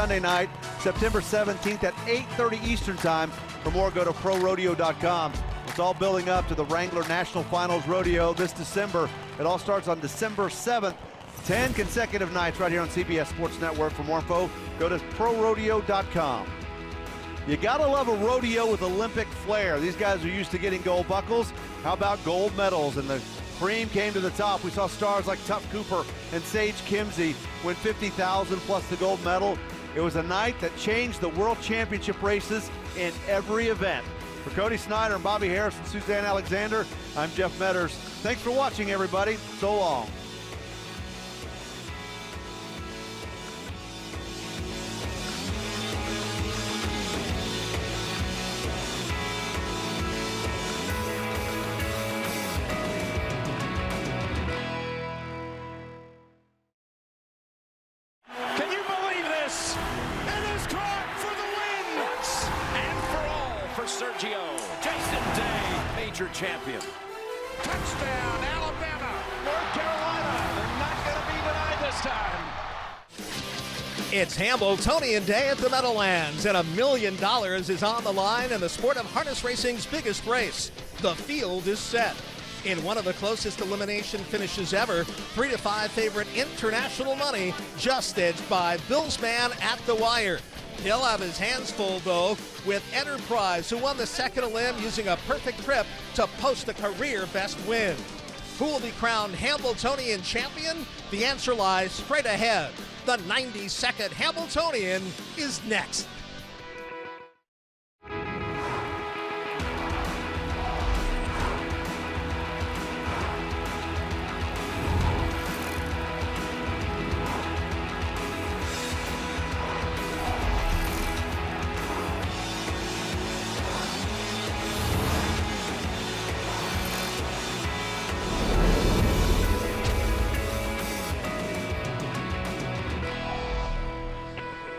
Sunday night, September 17th at 8:30 Eastern Time. For more, go to ProRodeo.com. It's all building up to the Wrangler National Finals Rodeo this December. It all starts on December 7th. 10 consecutive nights right here on CBS Sports Network. For more info, go to ProRodeo.com. You gotta love a rodeo with Olympic flair. These guys are used to getting gold buckles. How about gold medals? And the cream came to the top. We saw stars like Tuff Cooper and Sage Kimzey win $50,000 plus the gold medal. It was a night that changed the World Championship races in every event. For Cody Snyder and Bobby Harris and Suzanne Alexander, I'm Jeff Metters. Thanks for watching, everybody. So long. Champion. Touchdown, Alabama. North Carolina. They're not going to be denied this time. It's Hambletonian Day at the Meadowlands, and $1 million is on the line in the sport of harness racing's biggest race. The field is set. In one of the closest elimination finishes ever, 3-5 favorite International Money just edged by Bill's man at the wire. He'll have his hands full, though, with Enterprise, who won the second elim using a perfect trip to post a career-best win. Who will be crowned Hambletonian champion? The answer lies straight ahead. The 92nd Hamiltonian is next.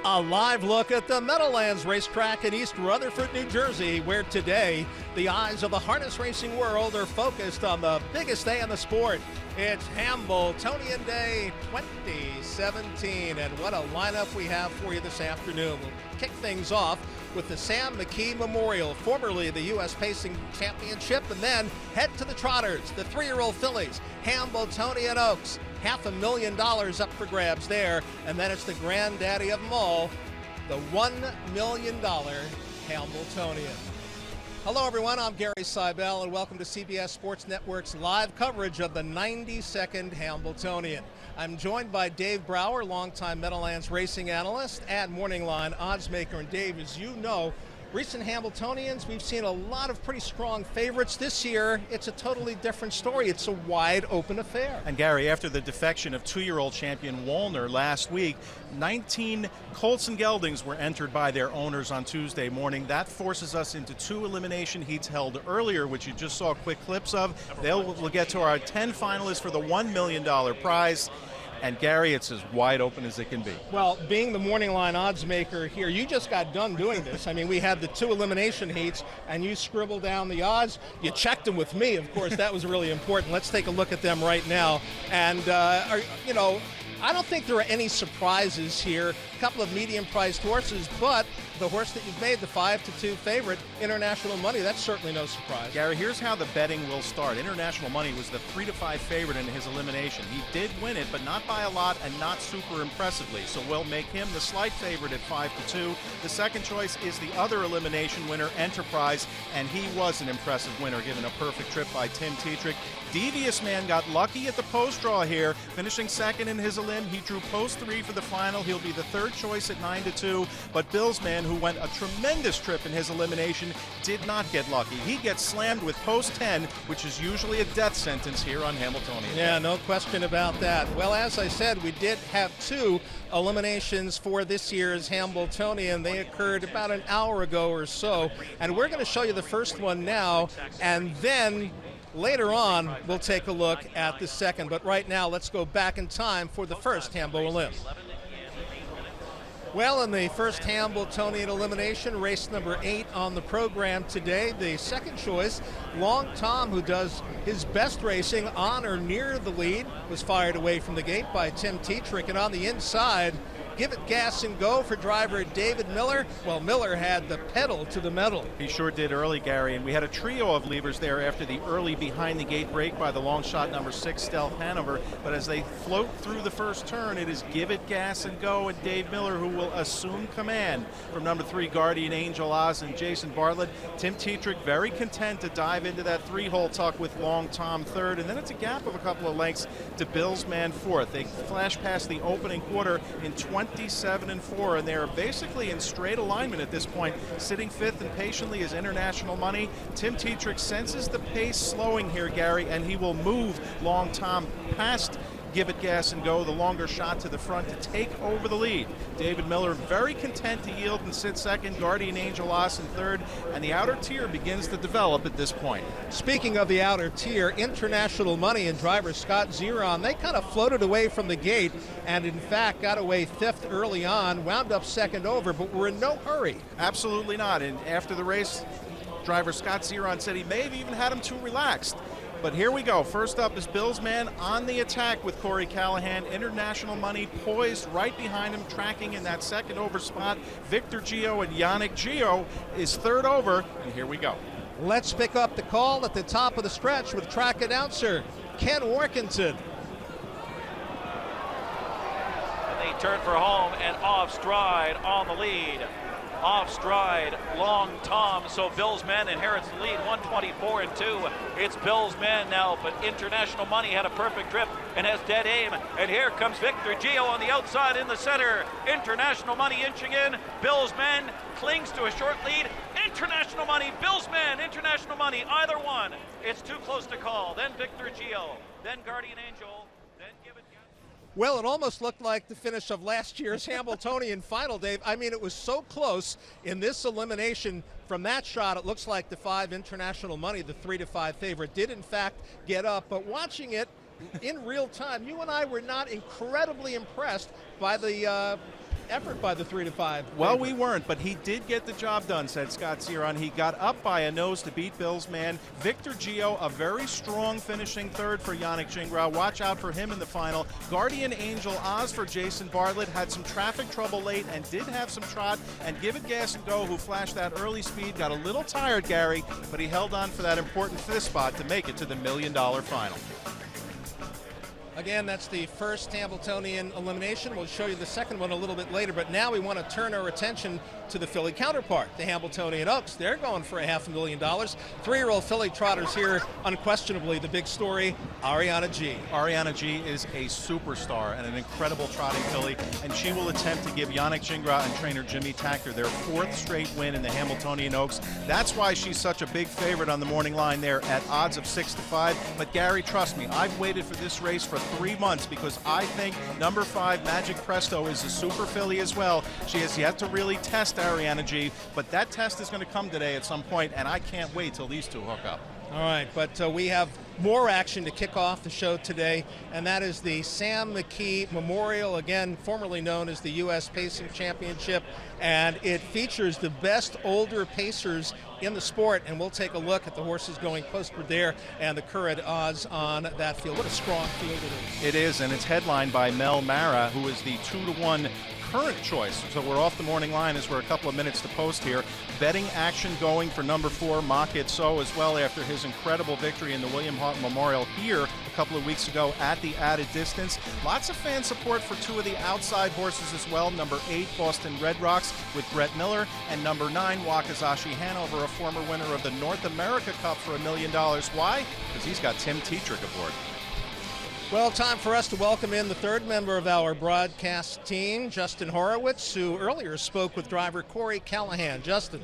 A live look at the Meadowlands racetrack in East Rutherford, New Jersey, where today the eyes of the harness racing world are focused on the biggest day in the sport. It's Hambletonian Day 2017, and what a lineup we have for you this afternoon. We'll kick things off with the Sam McKee Memorial, formerly the U.S. Pacing Championship, and then head to the Trotters, the 3-year-old fillies, Hambletonian Oaks. $500,000 up for grabs there, and then it's the granddaddy of them all, the $1 million Hamiltonian. Hello everyone, I'm Gary Seibel, and welcome to CBS Sports Network's live coverage of the 92nd Hambletonian. I'm joined by Dave Brower, longtime Meadowlands racing analyst and Morning Line odds maker. And Dave, as you know, recent Hambletonians, we've seen a lot of pretty strong favorites. This year, it's a totally different story. It's a wide open affair. And Gary, after the defection of 2-year-old champion Wallner last week, 19 colts and geldings were entered by their owners on Tuesday morning. That forces us into 2 elimination heats held earlier, which you just saw quick clips of. We'll get to our 10 finalists for the $1 million prize. And Gary, it's as wide open as it can be. Well, being the Morning Line odds maker here, you just got done doing this. I mean, we had the 2 elimination heats, and you scribbled down the odds. You checked them with me, of course. That was really important. Let's take a look at them right now. And, I don't think there are any surprises here. A couple of medium-priced horses, but the horse that you've made the 5-2 favorite, International Money, that's certainly no surprise. Gary, here's how the betting will start. International Money was the 3-5 favorite in his elimination. He did win it, but not by a lot and not super impressively. So we'll make him the slight favorite at 5-2. The second choice is the other elimination winner, Enterprise, and he was an impressive winner, given a perfect trip by Tim Tetrick. Devious Man got lucky at the post draw here, finishing second in his elim. He drew post 3 for the final. He'll be the third choice at 9-2. But Bill's Man, who went a tremendous trip in his elimination, did not get lucky. He gets slammed with post 10, which is usually a death sentence here on Hamiltonian. Yeah, no question about that. Well, as I said, we did have 2 eliminations for this year's Hambletonian. They occurred about an hour ago or so. And we're going to show you the first one now, and then later on, we'll take a look at the second. But right now, let's go back in time for the first Hambo Elim. Well, in the first Hambletonian elimination, race number 8 on the program today, the second choice, Long Tom, who does his best racing on or near the lead, was fired away from the gate by Tim Tetrick. And on the inside, Give it gas and go for driver David Miller. Well, Miller had the pedal to the metal. He sure did early, Gary, and we had a trio of leavers there after the early behind-the-gate break by the long shot number 6, Stealth Hanover. But as they float through the first turn, it is give it gas and go, and Dave Miller, who will assume command from number 3, Guardian Angel Oz and Jason Bartlett. Tim Tetrick very content to dive into that 3-hole tuck with Long Tom third, and then it's a gap of a couple of lengths to Bill's man fourth. They flash past the opening quarter in 27-4, and they are basically in straight alignment at this point. Sitting fifth and patiently is International Money. Tim Tetrick senses the pace slowing here, Gary, and he will move Long Tom past Give It Gas and Go, the longer shot to the front, to take over the lead. David Miller very content to yield and sit second. Guardian Angel Oz in third, and the outer tier begins to develop at this point. Speaking of the outer tier, International Money and driver Scott Zeron, they kind of floated away from the gate and in fact got away fifth early on, wound up second over, but were in no hurry. Absolutely not, and after the race, driver Scott Zeron said he may have even had him too relaxed. But here we go. First up is Bill's man on the attack with Corey Callahan. International Money poised right behind him, tracking in that second over spot. Viktor Geo and Ariana G is third over, and here we go. Let's pick up the call at the top of the stretch with track announcer Ken Workington. And they turn for home and off stride on the lead. Off stride, Long Tom, so Bill's men inherits the lead, 124-2. It's Bill's men now, but International Money had a perfect trip and has dead aim. And here comes Viktor Geo on the outside in the center. International Money inching in. Bill's men clings to a short lead. International Money, Bill's men, International Money, either one. It's too close to call. Then Viktor Geo, then Guardian Angel, then Give It. Well, it almost looked like the finish of last year's Hamiltonian final, Dave. I mean, it was so close in this elimination. From that shot, it looks like the 5 International Money, the 3-5 favorite, did in fact get up. But watching it in real time, you and I were not incredibly impressed by the effort by the 3-5. Well, we weren't, but he did get the job done, said Scott Zeron. He got up by a nose to beat Bill's man. Viktor Geo, a very strong finishing third for Yannick Gingras. Watch out for him in the final. Guardian Angel Oz for Jason Bartlett had some traffic trouble late and did have some trot. And Give It Gas and Go, who flashed that early speed, got a little tired, Gary, but he held on for that important fifth spot to make it to the $1 million final. Again, that's the first Hambletonian elimination. We'll show you the second one a little bit later, but now we want to turn our attention to the Philly counterpart, the Hamiltonian Oaks. They're going for $500,000. 3-year-old Philly trotters here, unquestionably the big story, Ariana G. Ariana G is a superstar and an incredible trotting filly, and she will attempt to give Yannick Gingras and trainer Jimmy Takter their 4th straight win in the Hamiltonian Oaks. That's why she's such a big favorite on the morning line there at odds of 6-5. But Gary, trust me, I've waited for this race for 3 months because I think number 5 Magic Presto is a super filly as well. She has yet to really test Ariana G, but that test is going to come today at some point, and I can't wait till these two hook up. All right, but we have more action to kick off the show today, and that is the Sam McKee Memorial, again formerly known as the U.S. Pacing Championship, and it features the best older pacers in the sport, and we'll take a look at the horses going postward there and the current odds on that field. What a strong field it is. It is, and it's headlined by Mel Mara, who is the 2-1 current choice. So we're off the morning line as we're a couple of minutes to post here. Betting action going for number 4, Mock It So, as well, after his incredible victory in the William Hart Memorial here a couple of weeks ago at the added distance. Lots of fan support for 2 of the outside horses as well. Number 8, Boston Red Rocks with Brett Miller, and number 9, Wakizashi Hanover, a former winner of the North America Cup for $1 million. Why? Because he's got Tim Tetrick aboard. Well, time for us to welcome in the third member of our broadcast team, Justin Horowitz, who earlier spoke with driver Corey Callahan. Justin.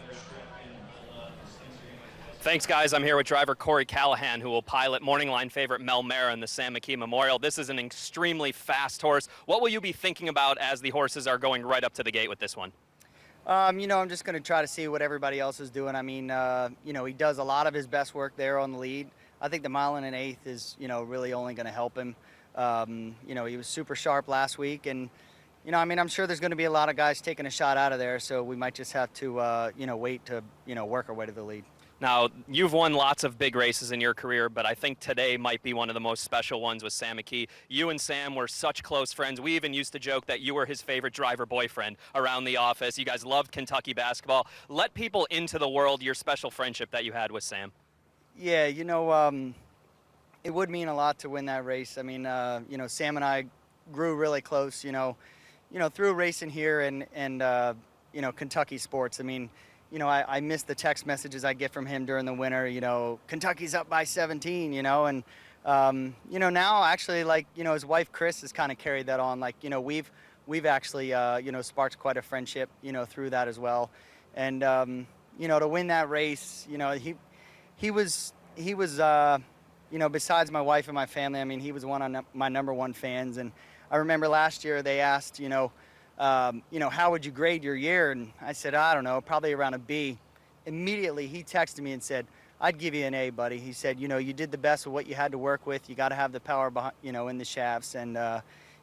Thanks, guys. I'm here with driver Corey Callahan, who will pilot morning line favorite Mel Mara in the Sam McKee Memorial. This is an extremely fast horse. What will you be thinking about as the horses are going right up to the gate with this one? You know, I'm just going to try to see what everybody else is doing. I mean, you know, he does a lot of his best work there on the lead. I think the 1 1/8 is, you know, really only going to help him. You know, he was super sharp last week, and, you know, I mean, I'm sure there's going to be a lot of guys taking a shot out of there, so we might just have to, you know, wait to, you know, work our way to the lead. Now, you've won lots of big races in your career, but I think today might be one of the most special ones with Sam McKee. You and Sam were such close friends. We even used to joke that you were his favorite driver boyfriend around the office. You guys loved Kentucky basketball. Let people into the world your special friendship that you had with Sam. Yeah, it would mean a lot to win that race. I mean, Sam and I grew really close, through racing here and Kentucky sports. I mean, I miss the text messages I get from him during the winter, Kentucky's up by 17, and, now actually, his wife, Chris, has kind of carried that on. We've actually, sparked quite a friendship, through that as well. And, to win that race, he was, besides my wife and my family, I mean, he was one of my #1 fans. And I remember last year they asked, how would you grade your year? And I said, I don't know, probably around a B. Immediately he texted me and said, I'd give you an A, buddy. He said, you did the best with what you had to work with. You got to have the power behind, in the shafts. And,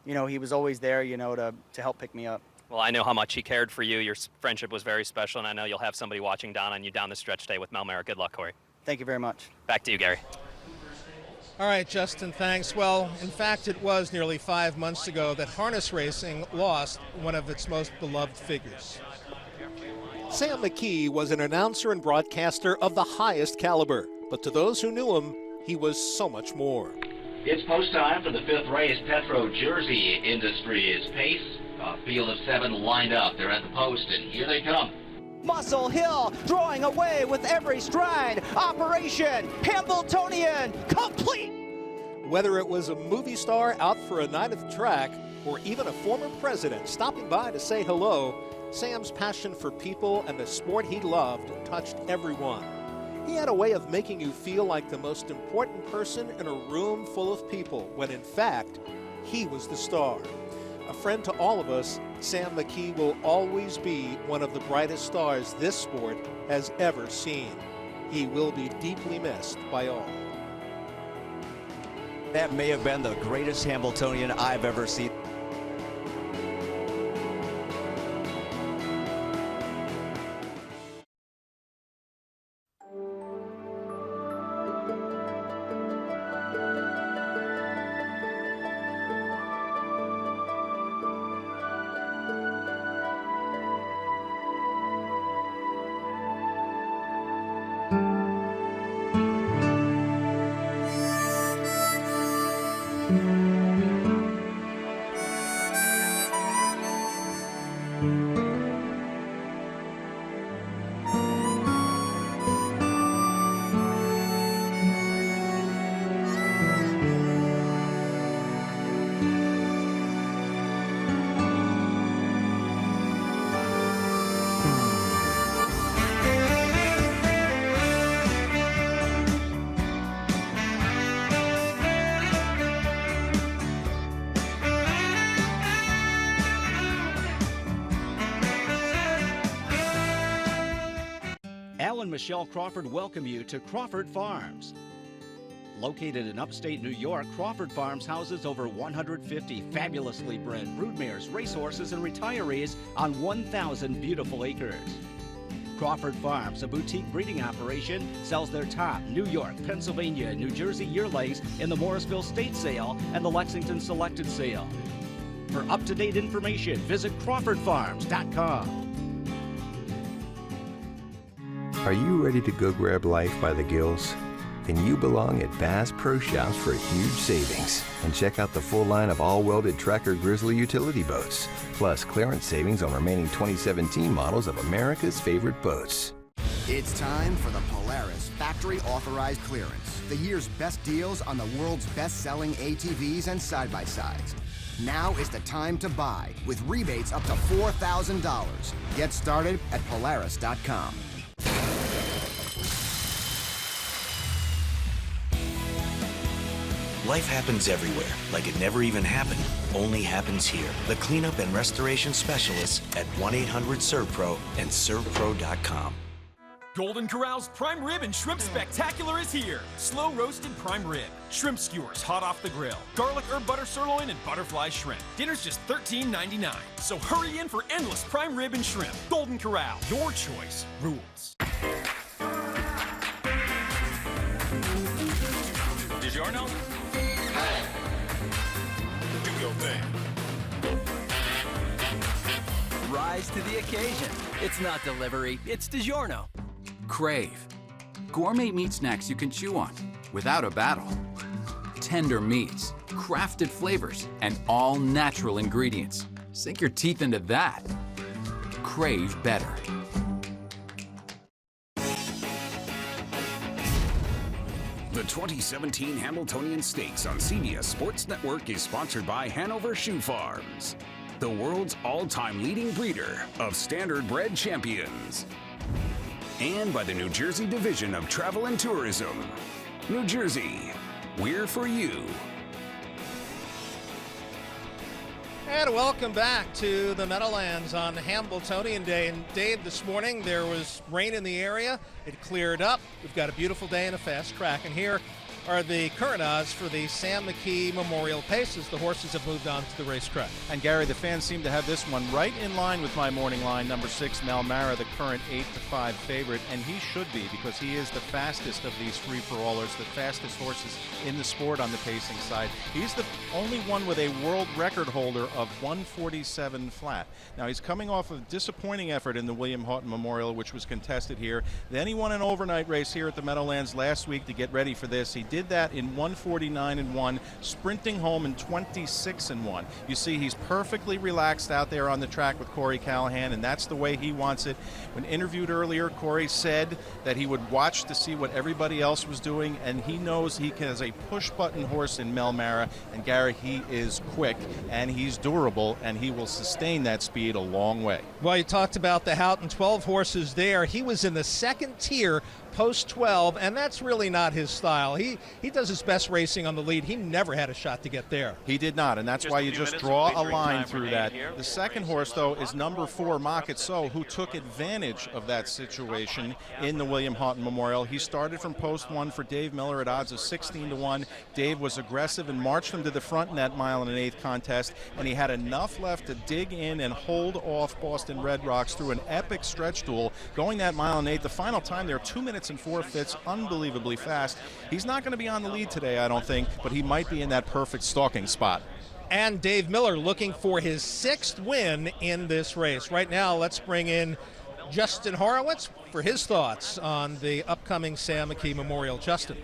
he was always there, to help pick me up. Well, I know how much he cared for you. Your friendship was very special, and I know you'll have somebody watching down on you down the stretch today with Mel Mara. Good luck, Corey. Thank you very much. Back to you, Gary. All right, Justin, thanks. Well, in fact, it was nearly 5 months ago that harness racing lost one of its most beloved figures. Sam McKee was an announcer and broadcaster of the highest caliber, but to those who knew him, he was so much more. It's post time for the 5th race. Petro Jersey Industries pace. A field of 7 lined up. They're at the post, and here they come. Muscle Hill drawing away with every stride. Operation Hambletonian complete. Whether it was a movie star out for a night at the track or even a former president stopping by to say hello, Sam's passion for people and the sport he loved touched everyone. He had a way of making you feel like the most important person in a room full of people when in fact he was the star. A friend to all of us, Sam McKee will always be one of the brightest stars this sport has ever seen. He will be deeply missed by all. That may have been the greatest Hamiltonian I've ever seen. Al and Michelle Crawford welcome you to Crawford Farms. Located in upstate New York, Crawford Farms houses over 150 fabulously bred broodmares, racehorses, and retirees on 1,000 beautiful acres. Crawford Farms, a boutique breeding operation, sells their top New York, Pennsylvania, and New Jersey yearlings in the Morrisville State Sale and the Lexington Selected Sale. For up-to-date information, visit CrawfordFarms.com. Are you ready to go grab life by the gills? Then you belong at Bass Pro Shops for huge savings. And check out the full line of all-welded Tracker Grizzly utility boats, plus clearance savings on remaining 2017 models of America's favorite boats. It's time for the Polaris Factory Authorized Clearance, the year's best deals on the world's best-selling ATVs and side-by-sides. Now is the time to buy, with rebates up to $4,000. Get started at Polaris.com. Life happens everywhere, like it never even happened, only happens here. The cleanup and restoration specialists at 1-800-SERVPRO and ServPro.com. Golden Corral's Prime Rib and Shrimp Spectacular is here. Slow roasted prime rib, shrimp skewers hot off the grill, garlic herb butter sirloin, and butterfly shrimp. Dinner's just $13.99. So hurry in for endless prime rib and shrimp. Golden Corral, your choice, rules. DiGiorno? Hey! Do your thing. Rise to the occasion. It's not delivery, it's DiGiorno. Crave. Gourmet meat snacks you can chew on without a battle. Tender meats, crafted flavors, and all natural ingredients. Sink your teeth into that. Crave better. The 2017 Hamiltonian Stakes on CBS Sports Network is sponsored by Hanover Shoe Farms, the world's all-time leading breeder of standard-bred champions, and by the New Jersey Division of Travel and Tourism. New Jersey, we're for you. And welcome back to the Meadowlands on Hambletonian Day. And Dave, this morning there was rain in the area. It cleared up. We've got a beautiful day and a fast track. And here are the current odds for the Sam McKee Memorial Pace as the horses have moved on to the racetrack. And Gary, the fans seem to have this one right in line with my morning line. Number 6, Melmara, the current 8-5 favorite, and he should be because he is the fastest of these free-for-allers, the fastest horses in the sport on the pacing side. He's the only one with a world record holder of 147 flat. Now he's coming off a disappointing effort in the William Houghton Memorial, which was contested here. Then he won an overnight race here at the Meadowlands last week to get ready for this. He did that in 149-1, sprinting home in 26-1. You see, he's perfectly relaxed out there on the track with Corey Callahan, and that's the way he wants it. When interviewed earlier, Corey said that he would watch to see what everybody else was doing, and he knows he has a push-button horse in Melmara, and Gary, he is quick, and he's durable, and he will sustain that speed a long way. Well, you talked about the Houghton, 12 horses there. He was in the second tier post 12, and that's really not his style. He does his best racing on the lead. He never had a shot to get there. He did not, and that's why you just draw a line through that. The second horse, though, is number 4, Mock It So, who took advantage of that situation in the William Houghton Memorial. He started from post 1 for Dave Miller at odds of 16-1. Dave was aggressive and marched him to the front in that 1 1/8 contest, and he had enough left to dig in and hold off Boston Red Rocks through an epic stretch duel, going that 1 1/8. The final time there, 2 minutes and 4/5, unbelievably fast. He's not going to be on the lead today, I don't think, but he might be in that perfect stalking spot. And Dave Miller looking for his 6th win in this race. Right now, let's bring in Justin Horowitz for his thoughts on the upcoming Sam McKee Memorial. Justin.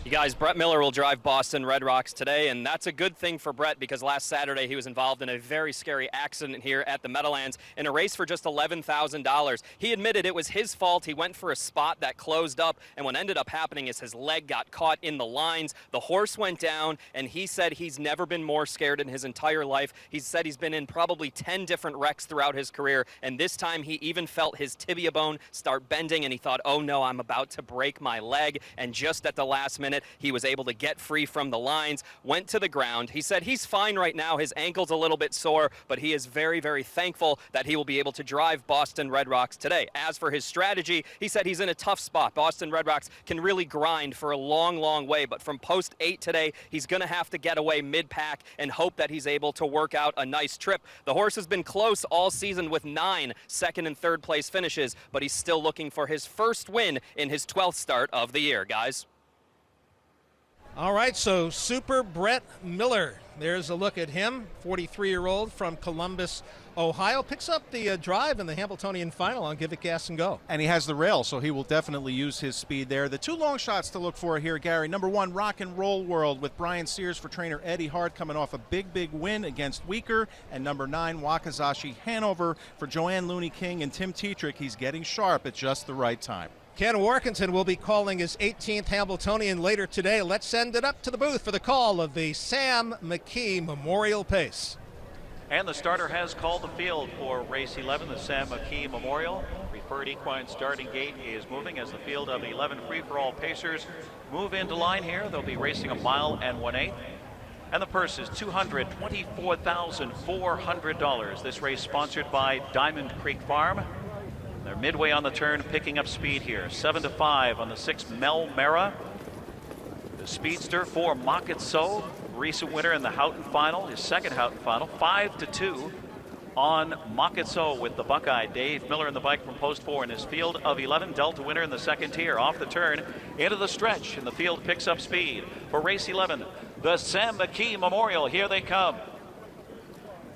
You guys, Brett Miller will drive Boston Red Rocks today, and that's a good thing for Brett because last Saturday he was involved in a very scary accident here at the Meadowlands in a race for just $11,000. He admitted it was his fault. He went for a spot that closed up, and what ended up happening is his leg got caught in the lines. The horse went down, and he said he's never been more scared in his entire life. He said he's been in probably 10 different wrecks throughout his career, and this time he even felt his tibia bone start bending, and he thought, oh no, I'm about to break my leg, and just at the last minute, he was able to get free from the lines, went to the ground. He said he's fine right now. His ankle's a little bit sore, but he is very, very thankful that he will be able to drive Boston Red Rocks today. As for his strategy, he said he's in a tough spot. Boston Red Rocks can really grind for a long, long way, but from post 8 today, he's going to have to get away mid-pack and hope that he's able to work out a nice trip. The horse has been close all season with 9 second and third place finishes, but he's still looking for his first win in his 12th start of the year, guys. All right, so Super Brett Miller. There's a look at him, 43-year-old from Columbus, Ohio. Picks up the drive in the Hamiltonian final on Give It Gas and Go. And he has the rail, so he will definitely use his speed there. The 2 long shots to look for here, Gary. Number 1, Rock and Roll World with Brian Sears for trainer Eddie Hart coming off a big, big win against Weaker. And number 9, Wakizashi Hanover for Joanne Looney King and Tim Tetrick. He's getting sharp at just the right time. Ken Workington will be calling his 18th Hambletonian later today. Let's send it up to the booth for the call of the Sam McKee Memorial Pace. And the starter has called the field for race 11, the Sam McKee Memorial. Preferred equine starting gate is moving as the field of 11 free-for-all pacers move into line here. They'll be racing 1 1/8. And the purse is $224,400. This race sponsored by Diamond Creek Farm. They're midway on the turn, picking up speed here. 7-5 on the 6 Melmara. The speedster for Mock It So, recent winner in the Houghton final, his second Houghton final. 5-2 on Makitso with the Buckeye. Dave Miller in the bike from post 4 in his field of 11. Delta winner in the second tier. Off the turn into the stretch, and the field picks up speed for race 11. The Sam McKee Memorial. Here they come.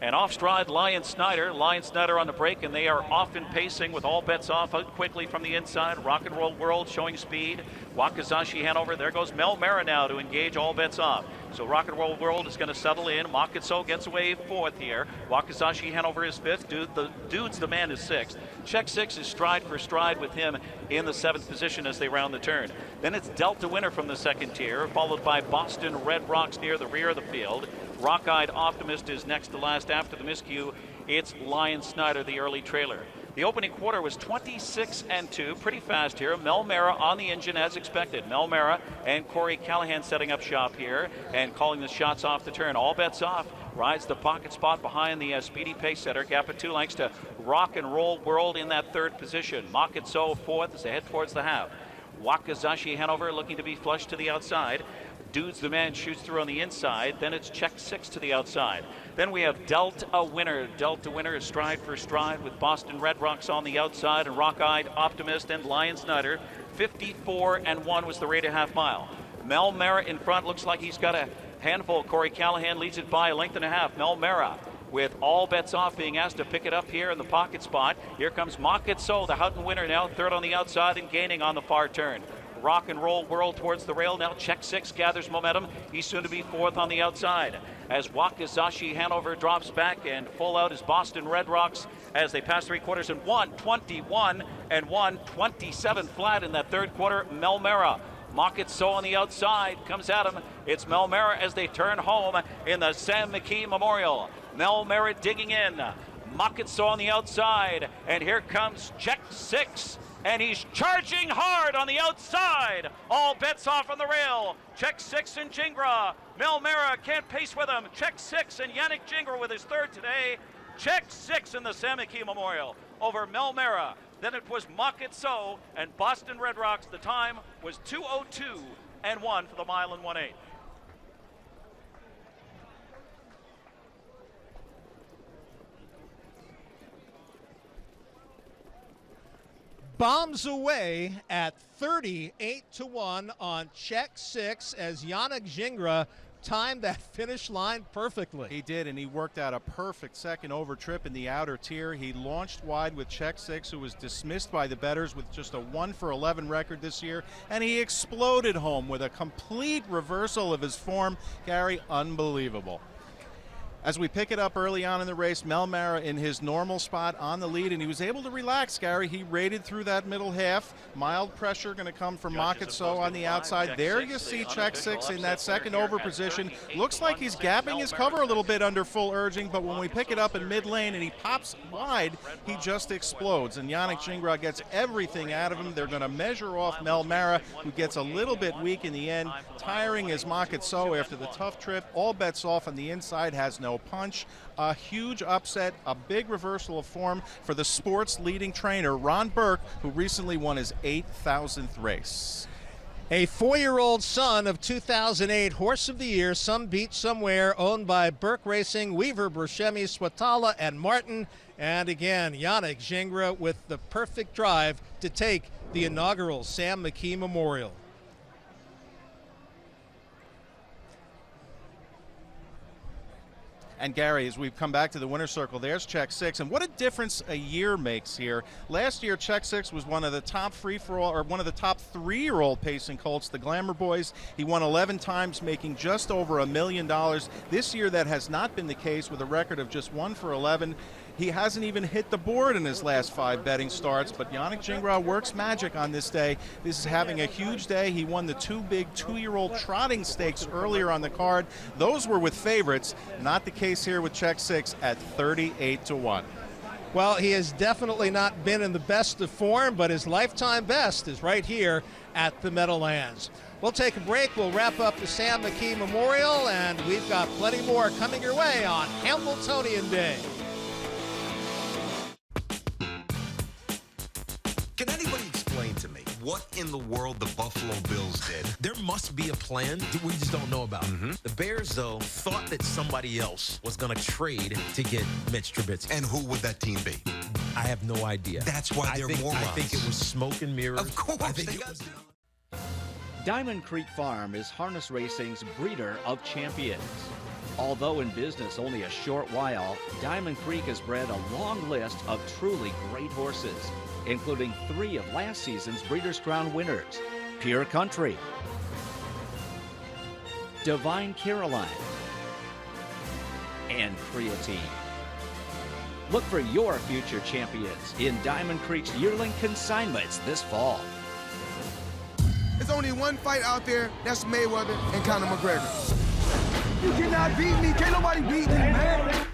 And off stride, Lion Snyder. Lion Snyder on the break, and they are off and pacing with all bets off. Out quickly from the inside. Rock and Roll World showing speed. Wakazashi Hanover. There goes Mel Mara now to engage all bets off. So Rock and Roll World is going to settle in. Makitso gets away 4th here. Wakazashi Hanover is 5th. Dude's Demand is 6th. Check 6 is stride for stride with him in the 7th position as they round the turn. Then it's Delta Winner from the second tier, followed by Boston Red Rocks near the rear of the field. Rock-Eyed Optimist is next to last after the miscue. It's Lion Snyder, the early trailer. The opening quarter was 26-2, pretty fast here. Mel Mara on the engine as expected. Mel Mara and Corey Callahan setting up shop here and calling the shots off the turn. All bets off. Rides the pocket spot behind the speedy pace setter. Gap of 2 lengths to Rock and Roll World in that 3rd position. Makitso 4th as they head towards the half. Wakazashi Hanover looking to be flush to the outside. Dude's the Man shoots through on the inside. Then it's Check 6 to the outside. Then we have Delta Winner. Delta Winner is stride for stride with Boston Red Rocks on the outside and Rock-Eyed Optimist and Lion Snyder. 54-1 was the rate of half mile. Mel Mara in front looks like he's got a handful. Corey Callahan leads it by 1.5 lengths. Mel Mara with all bets off being asked to pick it up here in the pocket spot. Here comes Makitso, the Houghton winner now, 3rd on the outside and gaining on the far turn. Rock and Roll World towards the rail now. Check 6 gathers momentum. He's soon to be 4th on the outside. As Wakazashi Hanover drops back, and full out is Boston Red Rocks as they pass 3 quarters and 1:21 and 1:27 flat in that 3rd quarter. Mel Mara. Makitso on the outside comes at him. It's Mel Mara as they turn home in the Sam McKee Memorial. Mel Mara digging in. Makitso on the outside, and here comes Check 6. And he's charging hard on the outside. All bets off on the rail. Check 6 and Jingra. Mel Mara can't pace with him. Check 6 and Yannick Jingra with his 3rd today. Check 6 in the Sam McKee Memorial over Mel Mara. Then it was Makitso and Boston Red Rocks. The time was 2:02-1 for the mile and 1/8. Bombs away at 38-1 on Check 6 as Yannick Jingra timed that finish line perfectly. He did, and he worked out a perfect second over trip in the outer tier. He launched wide with Check 6, who was dismissed by the bettors with just a 1-for-11 record this year, and he exploded home with a complete reversal of his form. Gary, unbelievable. As we pick it up early on in the race, Mel Mara in his normal spot on the lead, and he was able to relax, Gary. He raided through that middle half. Mild pressure going to come from Makitso on the outside. There you see Check 6 in that second over position. Looks like he's gapping his cover a little bit under full urging, but when we pick it up in mid-lane and he pops wide, he just explodes. And Yannick Jingra gets everything out of him. They're going to measure off Mel Mara, who gets a little bit weak in the end. Tiring as Makitso after the tough trip. All bets off on the inside, has no punch. A huge upset, a big reversal of form for the sport's leading trainer, Ron Burke, who recently won his 8,000th race. A 4-year-old son of 2008 Horse of the Year, Some Beach Somewhere, owned by Burke Racing, Weaver, Burchemi, Swatala, and Martin. And again, Yannick Jingra with the perfect drive to take the inaugural Sam McKee Memorial. And Gary, as we've come back to the winner's circle, there's Check 6, and what a difference a year makes here. Last year, Check 6 was one of the top one of the top 3-year-old pacing colts, the Glamour Boys. He won 11 times, making just over $1 million. This year, that has not been the case, with a record of just 1-for-11. He hasn't even hit the board in his last 5 betting starts, but Yannick Jingra works magic on this day. This is having a huge day. He won the 2 big 2-year-old trotting stakes earlier on the card. Those were with favorites. Not the case here with Check 6 at 38-1. Well, he has definitely not been in the best of form, but his lifetime best is right here at the Meadowlands. We'll take a break. We'll wrap up the Sam McKee Memorial, and we've got plenty more coming your way on Hamiltonian Day. Can anybody explain to me what in the world the Buffalo Bills did. There must be a plan that we just don't know about. The Bears, though, thought that somebody else was going to trade to get Mitch Trubisky. And who would that team be? I have no idea. That's why they're morons. I think it was smoke and mirrors. Of course. I think it was... Diamond Creek Farm is harness racing's breeder of champions. Although in business only a short while, Diamond Creek has bred a long list of truly great horses, including 3 of last season's Breeders' Crown winners, Pure Country, Divine Caroline, and Creatine. Look for your future champions in Diamond Creek's yearling consignments this fall. There's only one fight out there, that's Mayweather and Conor McGregor. You cannot beat me, can't nobody beat me, man.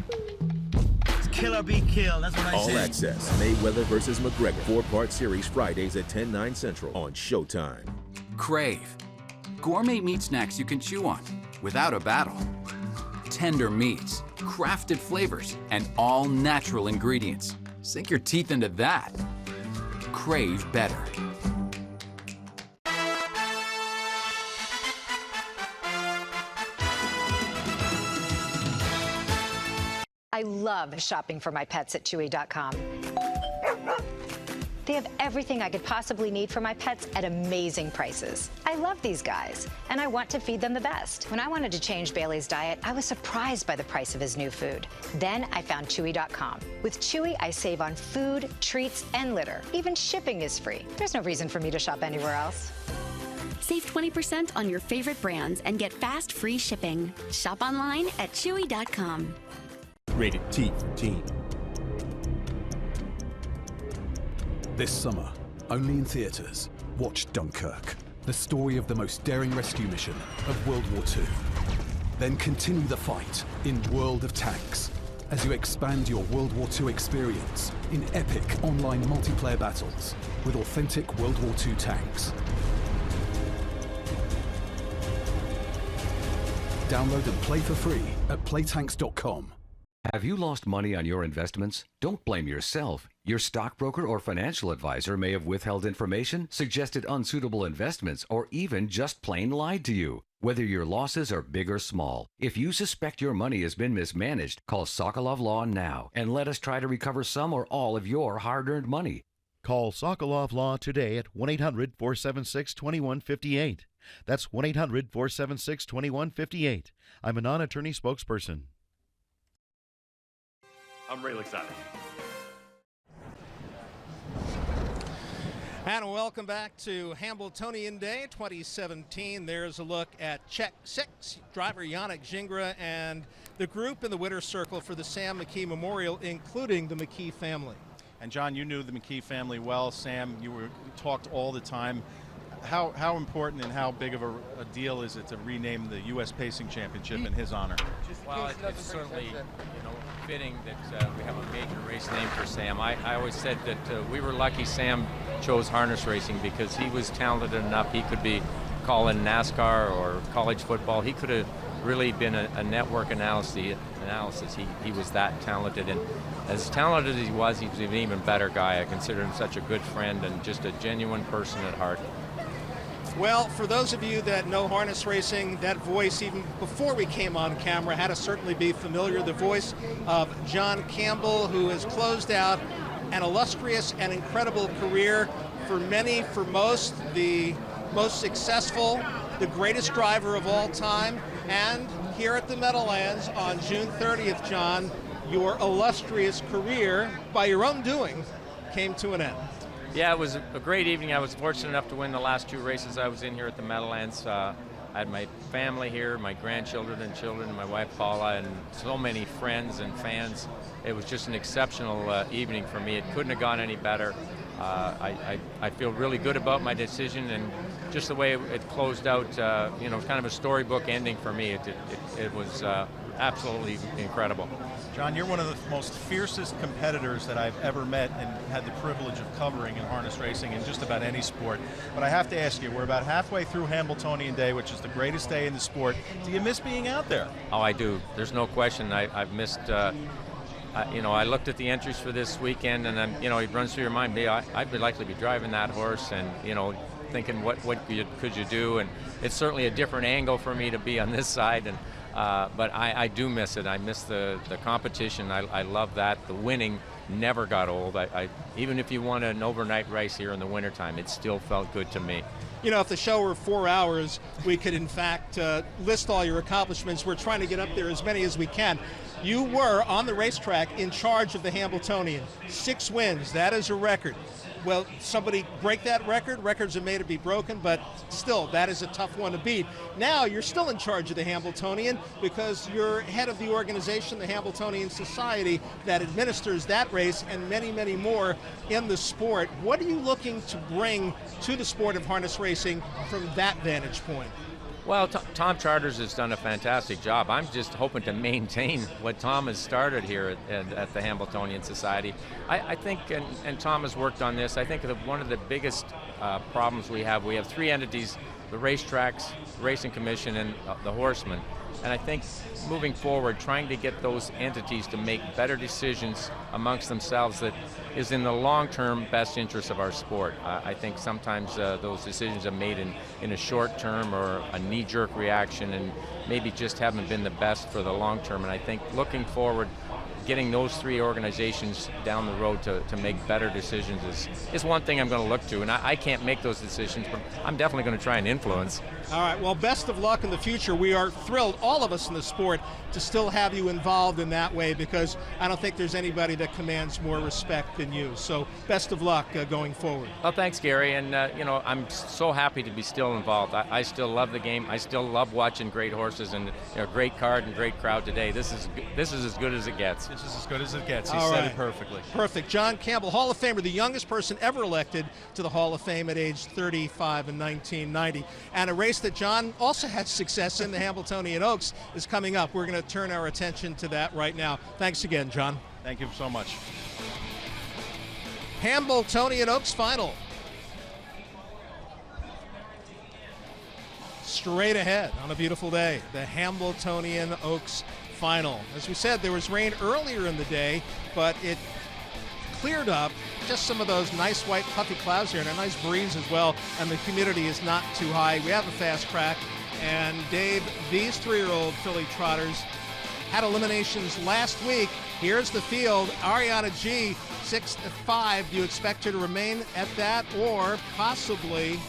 It's kill or be killed, that's what I say. All Access, Mayweather versus McGregor, 4-part series Fridays at 10, 9 Central on Showtime. Crave. Gourmet meat snacks you can chew on without a battle. Tender meats, crafted flavors, and all natural ingredients. Sink your teeth into that. Crave better. I love shopping for my pets at Chewy.com. They have everything I could possibly need for my pets at amazing prices. I love these guys, and I want to feed them the best. When I wanted to change Bailey's diet, I was surprised by the price of his new food. Then I found Chewy.com. With Chewy, I save on food, treats, and litter. Even shipping is free. There's no reason for me to shop anywhere else. Save 20% on your favorite brands and get fast, free shipping. Shop online at Chewy.com. Rated T for Teen. This summer, only in theaters, watch Dunkirk, the story of the most daring rescue mission of World War II. Then continue the fight in World of Tanks as you expand your World War II experience in epic online multiplayer battles with authentic World War II tanks. Download and play for free at playtanks.com. Have you lost money on your investments? Don't blame yourself. Your stockbroker or financial advisor may have withheld information, suggested unsuitable investments, or even just plain lied to you. Whether your losses are big or small, if you suspect your money has been mismanaged, call Sokolov Law now and let us try to recover some or all of your hard-earned money. Call Sokolov Law today at 1-800-476-2158. That's 1-800-476-2158. I'm a non-attorney spokesperson. I'm really excited. And welcome back to Hambletonian Day 2017. There's a look at Check 6, driver Yannick Gingras, and the group in the winner's circle for the Sam McKee Memorial, including the McKee family. And John, you knew the McKee family well. Sam, you talked all the time. How important and how big of a deal is it to rename the U.S. Pacing Championship in his honor? Well, it's certainly fitting that we have a major race name for Sam. I always said that we were lucky Sam chose harness racing because he was talented enough. He could be calling NASCAR or college football. He could have really been a network analysis. He was that talented, and as talented as he was an even better guy. I consider him such a good friend and just a genuine person at heart. Well, for those of you that know harness racing, that voice, even before we came on camera, had to certainly be familiar. The voice of John Campbell, who has closed out an illustrious and incredible career. For many, for most, the most successful, the greatest driver of all time. And here at the Meadowlands on June 30th, John, your illustrious career, by your own doing, came to an end. Yeah, it was a great evening. I was fortunate enough to win the last 2 races I was in here at the Meadowlands. I had my family here, my grandchildren and children, my wife Paula, and so many friends and fans. It was just an exceptional evening for me. It couldn't have gone any better. I feel really good about my decision, and just the way it closed out, kind of a storybook ending for me. It was absolutely incredible. John, you're one of the most fiercest competitors that I've ever met and had the privilege of covering in harness racing in just about any sport. But I have to ask you, we're about halfway through Hamiltonian Day, which is the greatest day in the sport. Do you miss being out there? Oh, I do. There's no question. I've missed I looked at the entries for this weekend, and it runs through your mind, I'd be likely to be driving that horse, and thinking what could you do, and it's certainly a different angle for me to be on this side, and but I do miss it. I miss the competition. I love that. The winning never got old. Even if you won an overnight race here in the wintertime, it still felt good to me. If the show were 4 hours, we could in fact list all your accomplishments. We're trying to get up there as many as we can. You were on the racetrack in charge of the Hambletonian. 6 wins, that is a record. Will somebody break that record? Records are made to be broken, but still, that is a tough one to beat. Now you're still in charge of the Hamiltonian because you're head of the organization, the Hamiltonian Society, that administers that race and many, many more in the sport. What are you looking to bring to the sport of harness racing from that vantage point? Well, Tom Charters has done a fantastic job. I'm just hoping to maintain what Tom has started here at the Hamiltonian Society. I think, and Tom has worked on this, I think that one of the biggest problems we have 3 entities, the racetracks, the Racing Commission, and the Horsemen. And I think moving forward, trying to get those entities to make better decisions amongst themselves that is in the long-term best interest of our sport. I think sometimes those decisions are made in a short term or a knee-jerk reaction and maybe just haven't been the best for the long term. And I think looking forward, getting those 3 organizations down the road to make better decisions is one thing I'm going to look to. And I can't make those decisions, but I'm definitely going to try and influence. All right, well, best of luck in the future. We are thrilled, all of us in the sport, to still have you involved in that way because I don't think there's anybody that commands more respect than you. So best of luck going forward. Well, thanks, Gary. And, I'm so happy to be still involved. I still love the game. I still love watching great horses and great card and great crowd today. This is as good as it gets. This is as good as it gets. He All said right. it perfectly. Perfect. John Campbell, Hall of Famer, the youngest person ever elected to the Hall of Fame at age 35 in 1990. And a race that John also had success in, the Hamiltonian Oaks, is coming up. We're going to turn our attention to that right now. Thanks again, John. Thank you so much. Hambletonian Oaks final. Straight ahead on a beautiful day, the Hambletonian Oaks final. As we said, there was rain earlier in the day, but it cleared up. Just some of those nice white puffy clouds here and a nice breeze as well, and the humidity is not too high. We have a fast track, and Dave, these 3-year-old filly trotters had eliminations last week. Here's the field. Ariana G, 6-5. Do you expect her to remain at that or possibly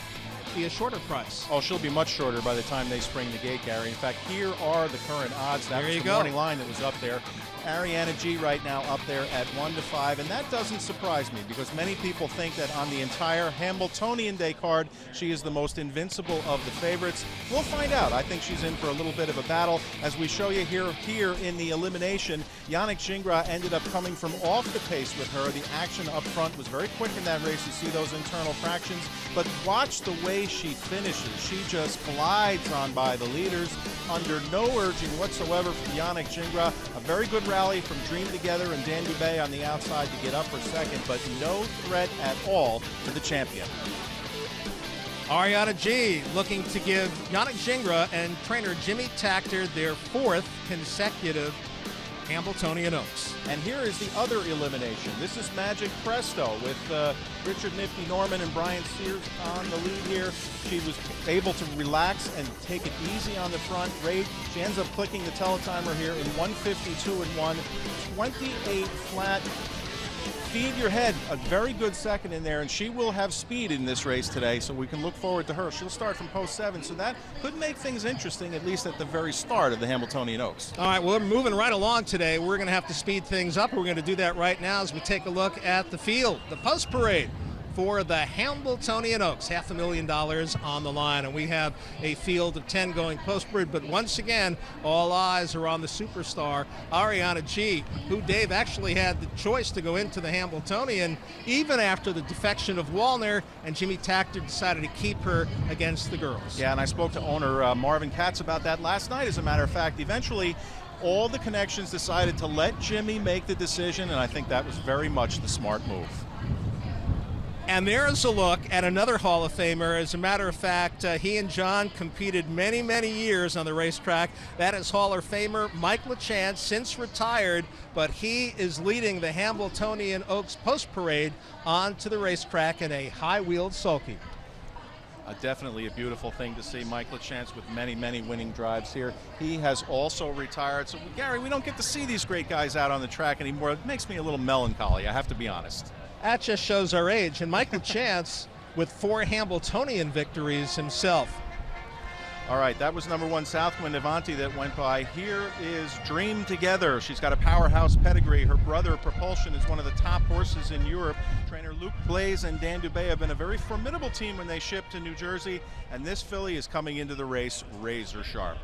be a shorter price? Oh, she'll be much shorter by the time they spring the gate, Gary. In fact, here are the current odds. That was the morning line that was up there. Ariana G right now up there at 1-5, and that doesn't surprise me because many people think that on the entire Hambletonian Day card, she is the most invincible of the favorites. We'll find out. I think she's in for a little bit of a battle. As we show you here in the elimination, Yannick Gingras ended up coming from off the pace with her. The action up front was very quick in that race. You see those internal fractions, but watch the way she finishes. She just glides on by the leaders under no urging whatsoever from Yannick Gingras. A very good rally from Dream Together and Dan Dubé on the outside to get up for second, but no threat at all to the champion. Ariana G looking to give Yannick Gingras and trainer Jimmy Takter their 4th consecutive Hambletonian Oaks. And here is the other elimination. This is Magic Presto with Richard Nifty Norman and Brian Sears on the lead here. She was able to relax and take it easy on the front. She ends up clicking the teletimer here in 1:52.1, 28 flat. Feed your head, a very good second in there, and she will have speed in this race today, so we can look forward to her. She'll start from post 7, so that could make things interesting, at least at the very start of the Hambletonian Oaks. All right, well, we're moving right along today. We're going to have to speed things up. We're going to do that right now as we take a look at the field, the post parade for the Hambletonian Oaks. $500,000 on the line, and we have a field of 10 going post-parade. But once again, all eyes are on the superstar, Ariana G, who Dave actually had the choice to go into the Hambletonian even after the defection of Wallner, and Jimmy Takter decided to keep her against the girls. Yeah, and I spoke to owner Marvin Katz about that last night, as a matter of fact. Eventually, all the connections decided to let Jimmy make the decision, and I think that was very much the smart move. And there's a look at another Hall of Famer. As a matter of fact, he and John competed many, many years on the racetrack. That is Hall of Famer Mike LaChance, since retired, but he is leading the Hambletonian Oaks Post Parade onto the racetrack in a high-wheeled sulky. Definitely a beautiful thing to see. Mike LaChance with many, many winning drives here. He has also retired. So, Gary, we don't get to see these great guys out on the track anymore. It makes me a little melancholy, I have to be honest. That just shows our age. And Mike LaChance with 4 Hambletonian victories himself. All right, that was number 1 Southwind Avanti that went by. Here is Dream Together. She's got a powerhouse pedigree. Her brother, Propulsion, is one of the top horses in Europe. Trainer Luke Blaze and Dan Dubé have been a very formidable team when they shipped to New Jersey, and this filly is coming into the race razor sharp.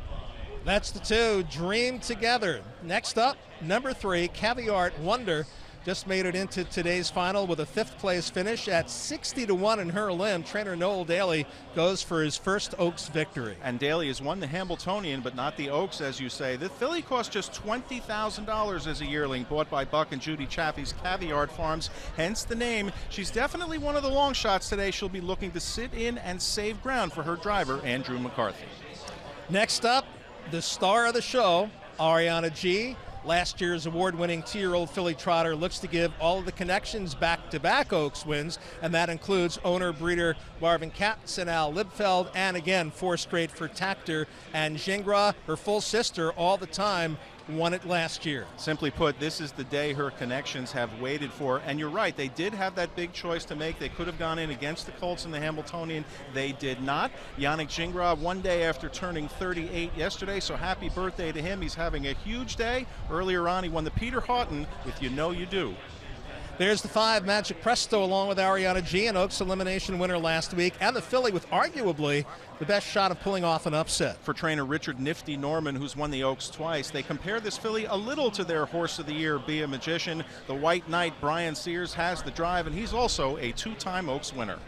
That's the 2, Dream Together. Next up, number 3, Caviar Wonder. Just made it into today's final with a 5th place finish at 60-1 in her limb. Trainer Noel Daly goes for his first Oaks victory. And Daly has won the Hambletonian, but not the Oaks, as you say. The filly cost just $20,000 as a yearling, bought by Buck and Judy Chaffee's Caviar Farms, hence the name. She's definitely one of the long shots today. She'll be looking to sit in and save ground for her driver, Andrew McCarthy. Next up, the star of the show, Ariana G. Last year's award-winning 2-year-old filly trotter looks to give all of the connections back-to-back Oaks wins, and that includes owner-breeder Marvin Katz and Al Libfeld, and again, 4 straight for Tactor and Gingras, her full sister, all the time, won it last year. Simply put, this is the day her connections have waited for, and you're right, they did have that big choice to make. They could have gone in against the Colts in the Hamiltonian. They did not. Yannick Gingras, 1 day after turning 38 yesterday, so happy birthday to him. He's having a huge day. Earlier on, he won the Peter Houghton with You Know You Do. There's the 5, Magic Presto, along with Ariana G, an Oaks Elimination winner last week, and the filly with arguably the best shot of pulling off an upset. For trainer Richard Nifty Norman, who's won the Oaks twice, they compare this filly a little to their horse of the year, Be a Magician. The White Knight, Brian Sears, has the drive, and he's also a 2-time Oaks winner.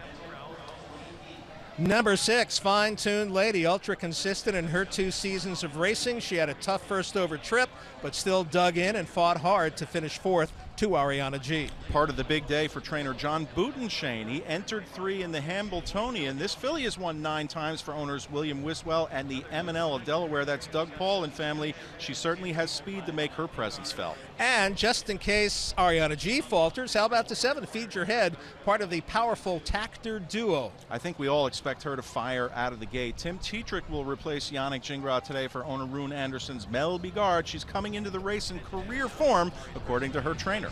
Number 6, Fine Tuned Lady, ultra consistent in her 2 seasons of racing. She had a tough first over trip, but still dug in and fought hard to finish 4th to Ariana G. Part of the big day for trainer John Butenshane. He entered 3 in the Hambletonian. This filly has won 9 times for owners William Wiswell and the M&L of Delaware. That's Doug Paul and family. She certainly has speed to make her presence felt. And just in case Ariana G falters, how about the 7, Feed Your Head, part of the powerful Tactor duo? I think we all expect her to fire out of the gate. Tim Tetrick will replace Yannick Gingras today for owner Rune Anderson's Mel Bigard. She's coming into the race in career form, according to her trainer.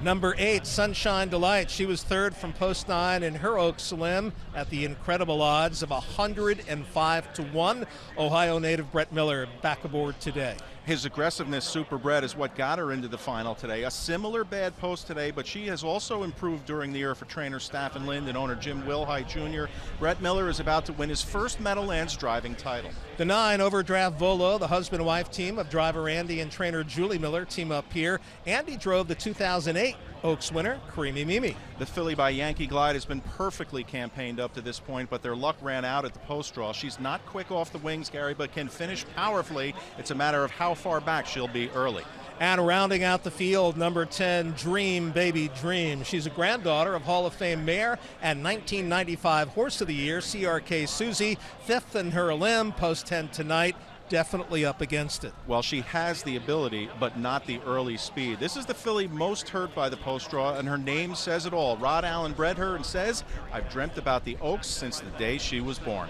Number 8, Sunshine Delight. She was 3rd from post 9 in her Oaks Lim at the incredible odds of 105-1. Ohio native Brett Miller back aboard today. His aggressiveness, Superbred, is what got her into the final today. A similar bad post today, but she has also improved during the year for trainer Staffen Lind and owner Jim Wilhite Jr. Brett Miller is about to win his first Meadowlands driving title. The 9, Overdraft Volo, the husband-wife team of driver Andy and trainer Julie Miller team up here. Andy drove the 2008 Oaks winner, Creamy Mimi. The filly by Yankee Glide has been perfectly campaigned up to this point, but their luck ran out at the post draw. She's not quick off the wings, Gary, but can finish powerfully. It's a matter of how far back she'll be early. And rounding out the field, number 10, Dream Baby Dream. She's a granddaughter of Hall of Fame mare and 1995 Horse of the Year, CRK Susie, 5th in her limb, post 10 tonight. Definitely up against it. Well, she has the ability, but not the early speed. This is the filly most hurt by the post draw, and her name says it all. Rod Allen bred her and says, I've dreamt about the Oaks since the day she was born.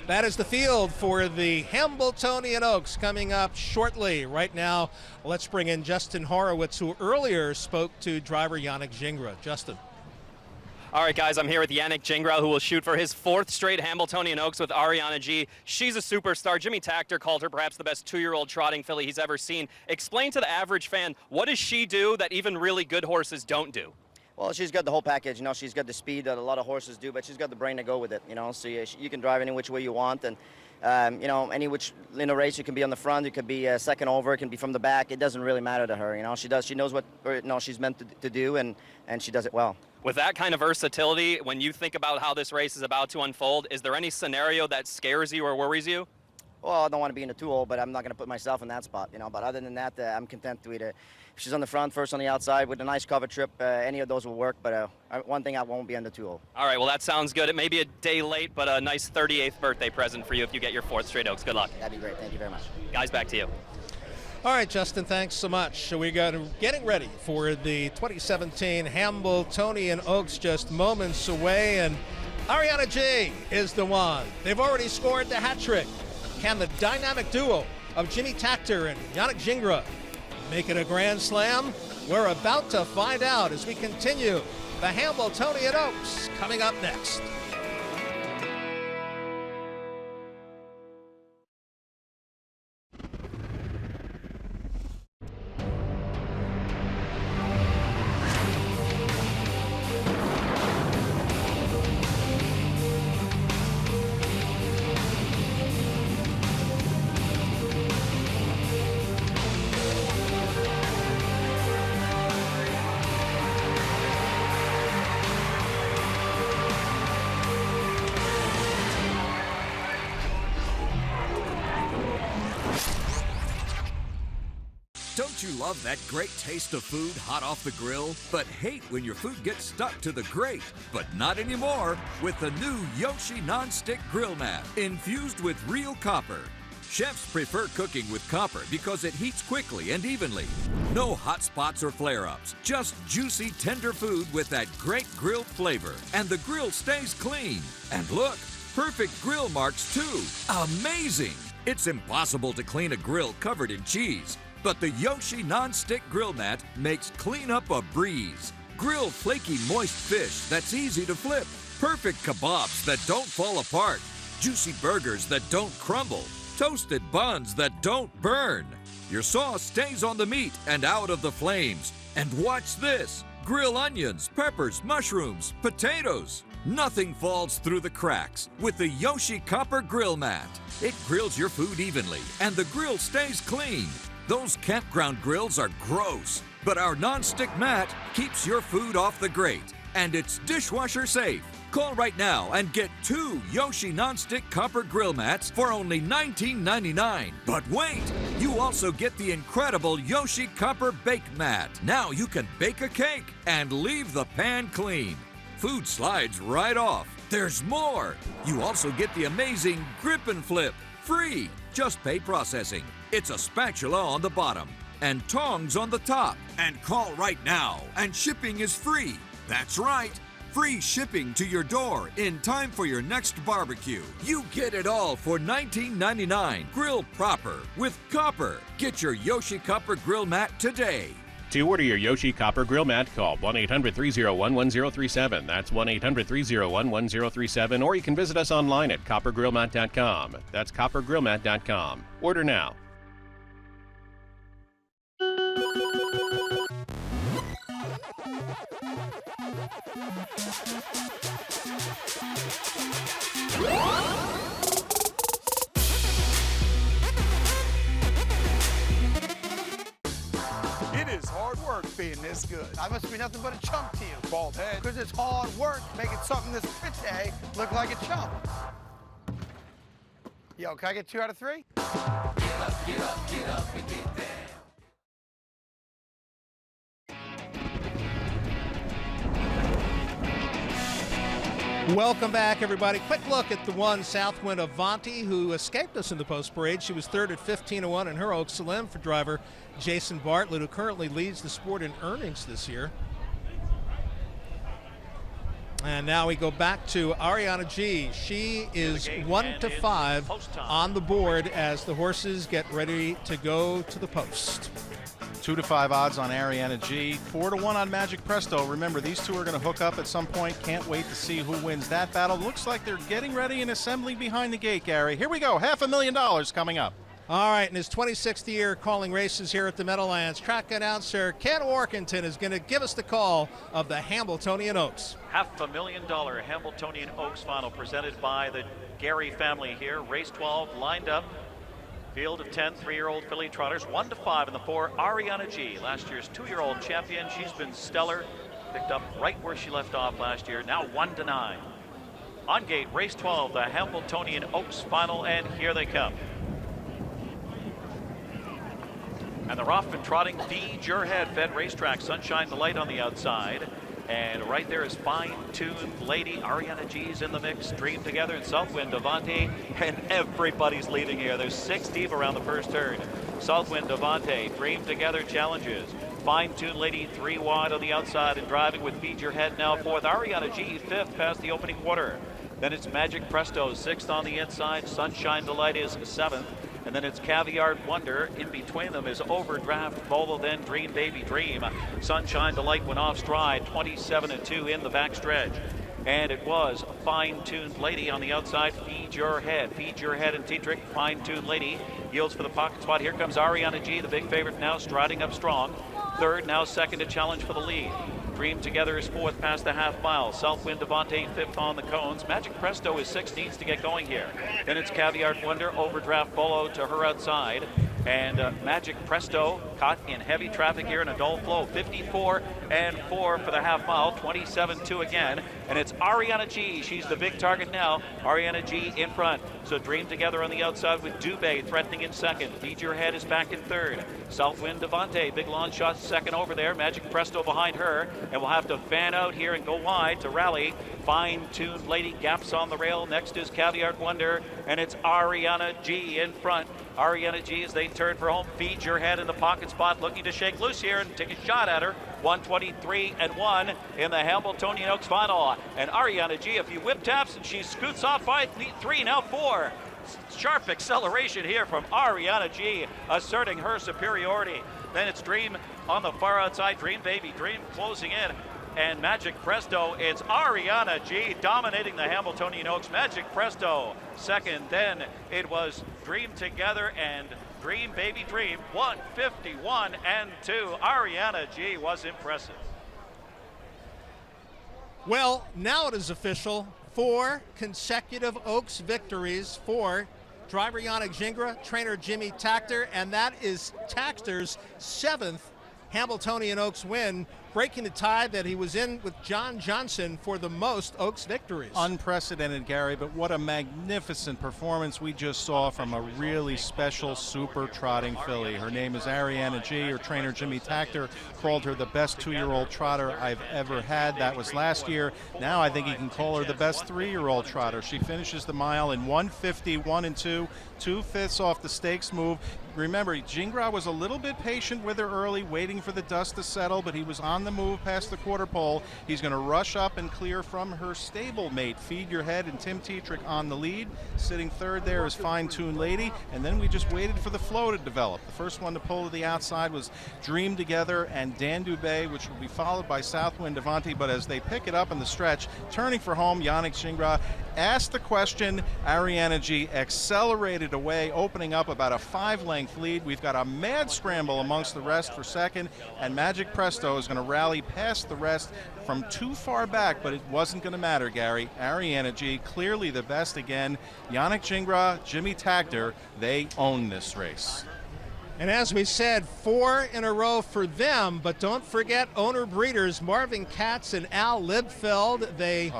That is the field for the Hambletonian Oaks coming up shortly. Right now, let's bring in Justin Horowitz, who earlier spoke to driver Yannick Gingras. Justin. All right, guys, I'm here with Yannick Gingras, who will shoot for his 4th straight Hambletonian Oaks with Ariana G. She's a superstar. Jimmy Tactor called her perhaps the best 2-year-old trotting filly he's ever seen. Explain to the average fan, what does she do that even really good horses don't do? Well, she's got the whole package. You know, she's got the speed that a lot of horses do, but she's got the brain to go with it. You know, so you can drive any which way you want, and you know, any which in a race you can be on the front, you could be second over, it can be from the back. It doesn't really matter to her. You know, she knows what she's meant to do, and she does it well. With that kind of versatility, when you think about how this race is about to unfold, is there any scenario that scares you or worries you? well, I don't want to be in the 2-hole, but I'm not going to put myself in that spot, you know. But other than that, I'm content with it. If she's on the front, first on the outside with a nice cover trip, any of those will work. But one thing, I won't be on the 2-hole. All right, well, that sounds good. It may be a day late, but a nice 38th birthday present for you if you get your 4th straight Oaks. Good luck. That'd be great. Thank you very much. Guys, back to you. All right, Justin, thanks so much. So we're getting ready for the 2017 Hambletonian Oaks, just moments away, and Ariana G is the one. They've already scored the hat trick. Can the dynamic duo of Jimmy Takter and Yannick Gingras make it a grand slam? We're about to find out as we continue the Hambletonian Oaks coming up next. Don't you love that great taste of food hot off the grill, but hate when your food gets stuck to the grate? But not anymore with the new Yoshi Non-Stick Grill Mat, infused with real copper. Chefs prefer cooking with copper because it heats quickly and evenly. No hot spots or flare-ups, just juicy, tender food with that great grilled flavor. And the grill stays clean. And look, perfect grill marks too. Amazing! It's impossible to clean a grill covered in cheese. But the Yoshi Non-Stick Grill Mat makes cleanup a breeze. Grill flaky, moist fish that's easy to flip. Perfect kebabs that don't fall apart. Juicy burgers that don't crumble. Toasted buns that don't burn. Your sauce stays on the meat and out of the flames. And watch this. Grill onions, peppers, mushrooms, potatoes. Nothing falls through the cracks with the Yoshi Copper Grill Mat. It grills your food evenly and the grill stays clean. Those campground grills are gross, but our non-stick mat keeps your food off the grate, and it's dishwasher safe. Call right now and get 2 Yoshi Non-Stick Copper Grill Mats for only $19.99. But wait, you also get the incredible Yoshi Copper Bake Mat. Now you can bake a cake and leave the pan clean. Food slides right off. There's more. You also get the amazing Grip and Flip, free. Just pay processing. It's a spatula on the bottom and tongs on the top. And call right now, and shipping is free. That's right, free shipping to your door in time for your next barbecue. You get it all for $19.99. Grill proper with copper. Get your Yoshi Copper Grill Mat today. To order your Yoshi Copper Grill Mat, call 1-800-301-1037. That's 1-800-301-1037. Or you can visit us online at coppergrillmat.com. That's coppergrillmat.com. Order now. It is hard work being this good. I must be nothing but a chump to you, bald head. Because it's hard work making something this pretty look like a chump. Yo, can I get 2 out of 3? Get up, get up, get up and get there. Welcome back, everybody. Quick look at the one Southwind Avanti, who escaped us in the post parade. She was third at 15-1 in her Oak Salim for driver Jason Bartlett, who currently leads the sport in earnings this year. And now we go back to Ariana G. She is 1-5 on the board as the horses get ready to go to the post. 2-5 odds on Ariana G, 4-1 on Magic Presto. Remember, these two are going to hook up at some point. Can't wait to see who wins that battle. Looks like they're getting ready and assembling behind the gate, Gary. Here we go, $500,000 coming up. All right, in his 26th year calling races here at the Meadowlands, track announcer Ken Workington is going to give us the call of the Hambletonian Oaks. $500,000 Hambletonian Oaks final presented by the Gary family here. Race 12 lined up. Field of 10 3-year-old filly trotters, 1-5 in the 4. Ariana G, last year's 2-year-old champion. She's been stellar. Picked up right where she left off last year. Now 1-9. On gate, race 12, the Hambletonian Oaks final, and here they come. And they're off and trotting. Feed Your Head, Fed Racetrack, Sunshine Delight on the outside. And right there is Fine Tuned Lady. Ariana G's in the mix. Dream Together and Southwind Devante. And everybody's leading here. There's 6 deep around the first turn. Southwind Devante. Dream Together challenges. Fine Tuned Lady 3 wide on the outside and driving with Feed Your Head now 4th. Ariana G 5th past the opening quarter. Then it's Magic Presto 6th on the inside. Sunshine Delight is 7th. And then it's Caviar Wonder. In between them is Overdraft Bolo, then Dream Baby Dream. Sunshine Delight went off stride, 27-2 in the backstretch. And it was Fine Tuned Lady on the outside. Feed Your Head. Feed Your Head and Tetrick. Fine Tuned Lady yields for the pocket spot. Here comes Ariana G, the big favorite now, striding up strong. 3rd, now 2nd to challenge for the lead. Dream Together is 4th past the half mile. Southwind Devante 5th on the cones. Magic Presto is 6th, needs to get going here. Then it's Caviar Wonder, Overdraft Bolo to her outside. And Magic Presto caught in heavy traffic here in a dull flow. 54-4 for the half mile, 27-2 again. And it's Ariana G. She's the big target now. Ariana G in front. So Dream Together on the outside with Dubé threatening in 2nd. Feed Your Head is back in 3rd. Southwind Devante, big long shot 2nd over there. Magic Presto behind her. And we'll have to fan out here and go wide to rally. Fine Tuned Lady gaps on the rail. Next is Caviar Wonder. And it's Ariana G in front. Ariana G as they turn for home. Feed Your Head in the pocket spot, looking to shake loose here and take a shot at her. 123-1 in the Hamiltonian Oaks final. And Ariana G, a few whip taps, and she scoots off by 3, now 4. Sharp acceleration here from Ariana G, asserting her superiority. Then it's Dream on the far outside. Dream Baby Dream closing in. And Magic Presto, it's Ariana G dominating the Hamiltonian Oaks. Magic Presto 2nd, then it was Dream Together and Dream Baby Dream, 151-2. Ariana G was impressive. Well, now it is official. 4 consecutive Oaks victories for driver Yannick Gingras, trainer Jimmy Takter, and that is Takter's 7th Hamiltonian Oaks win, breaking the tie that he was in with John Johnson for the most Oaks victories. Unprecedented, Gary, but what a magnificent performance we just saw from a really special super trotting filly. Her name is Ariana G. Her trainer Jimmy Takter called her the best 2-year-old trotter I've ever had. That was last year. Now I think he can call her the best 3-year-old trotter. She finishes the mile in 151-2, 2/5 off the stakes move. Remember, Gingras was a little bit patient with her early, waiting for the dust to settle, but he was on the move past the quarter pole. He's going to rush up and clear from her stablemate, Feed Your Head, and Tim Tetrick on the lead. Sitting 3rd there is Fine Tuned Lady, and then we just waited for the flow to develop. The first one to pull to the outside was Dream Together and Dan Dubé, which will be followed by Southwind Devante, but as they pick it up in the stretch, turning for home, Yannick Gingras asked the question. Ariana G accelerated away, opening up about a 5-length lead. We've got a mad scramble amongst the rest for 2nd, and Magic Presto is going to rally past the rest from too far back, but it wasn't going to matter, Gary. Ariana G clearly the best again. Yannick Gingras, Jimmy Takter, they own this race. And as we said, 4 in a row for them, but don't forget owner breeders Marvin Katz and Al Libfeld. They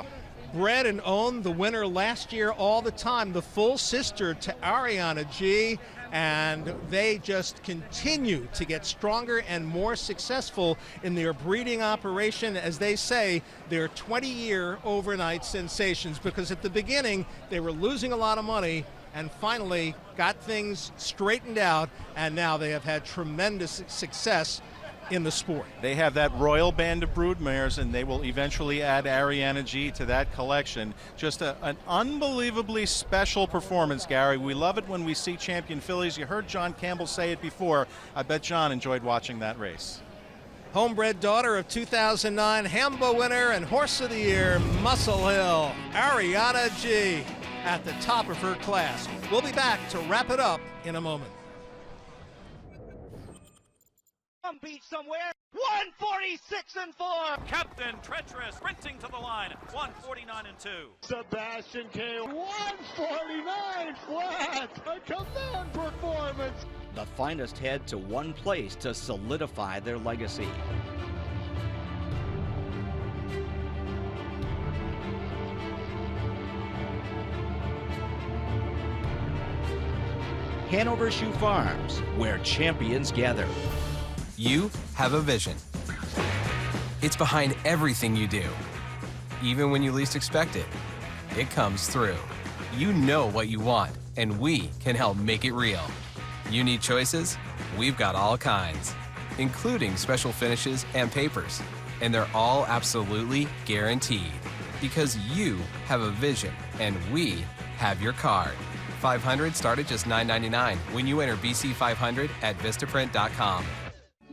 bred and owned the winner last year all the time, the full sister to Ariana G, and they just continue to get stronger and more successful in their breeding operation. As they say, they're 20-year overnight sensations, because at the beginning they were losing a lot of money and finally got things straightened out, and now they have had tremendous success in the sport. They have that royal band of broodmares, and they will eventually add Ariana G to that collection. Just an unbelievably special performance, Gary. We love it when we see champion fillies. You heard John Campbell say it before. I bet John enjoyed watching that race. Homebred daughter of 2009 Hambo winner and horse of the year, Muscle Hill, Ariana G, at the top of her class. We'll be back to wrap it up in a moment. Beat somewhere. 146-4. Captain Treacherous sprinting to the line. 149-2. Sebastian K. 149 flat. A command performance. The finest head to one place to solidify their legacy. Hanover Shoe Farms, where champions gather. You have a vision. It's behind everything you do. Even when you least expect it, it comes through. You know what you want, and we can help make it real. You need choices? We've got all kinds, including special finishes and papers. And they're all absolutely guaranteed. Because you have a vision, and we have your card. 500 start at just $9.99 when you enter BC500 at Vistaprint.com.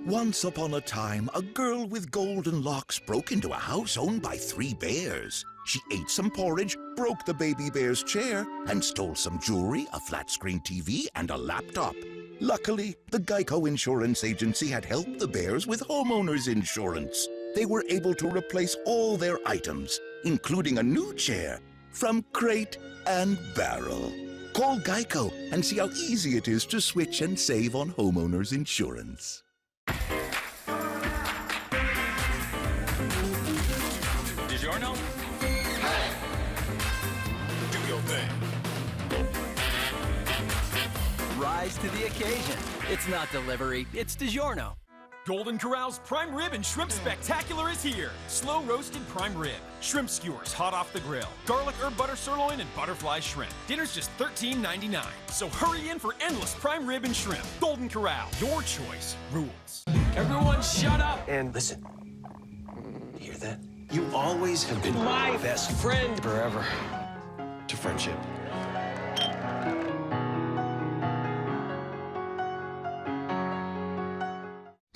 Once upon a time, a girl with golden locks broke into a house owned by 3 bears. She ate some porridge, broke the baby bear's chair, and stole some jewelry, a flat-screen TV, and a laptop. Luckily, the Geico Insurance Agency had helped the bears with homeowners insurance. They were able to replace all their items, including a new chair, from crate and barrel. Call Geico and see how easy it is to switch and save on homeowners insurance. DiGiorno? Do your thing. Rise to the occasion. It's not delivery, it's DiGiorno. Golden Corral's Prime Rib and Shrimp Spectacular is here. Slow roasted prime rib, shrimp skewers hot off the grill, garlic herb butter sirloin, and butterfly shrimp. Dinner's just $13.99. So hurry in for endless prime rib and shrimp. Golden Corral, your choice rules. Everyone shut up! And listen, you hear that? You always have been my best friend forever. To friendship.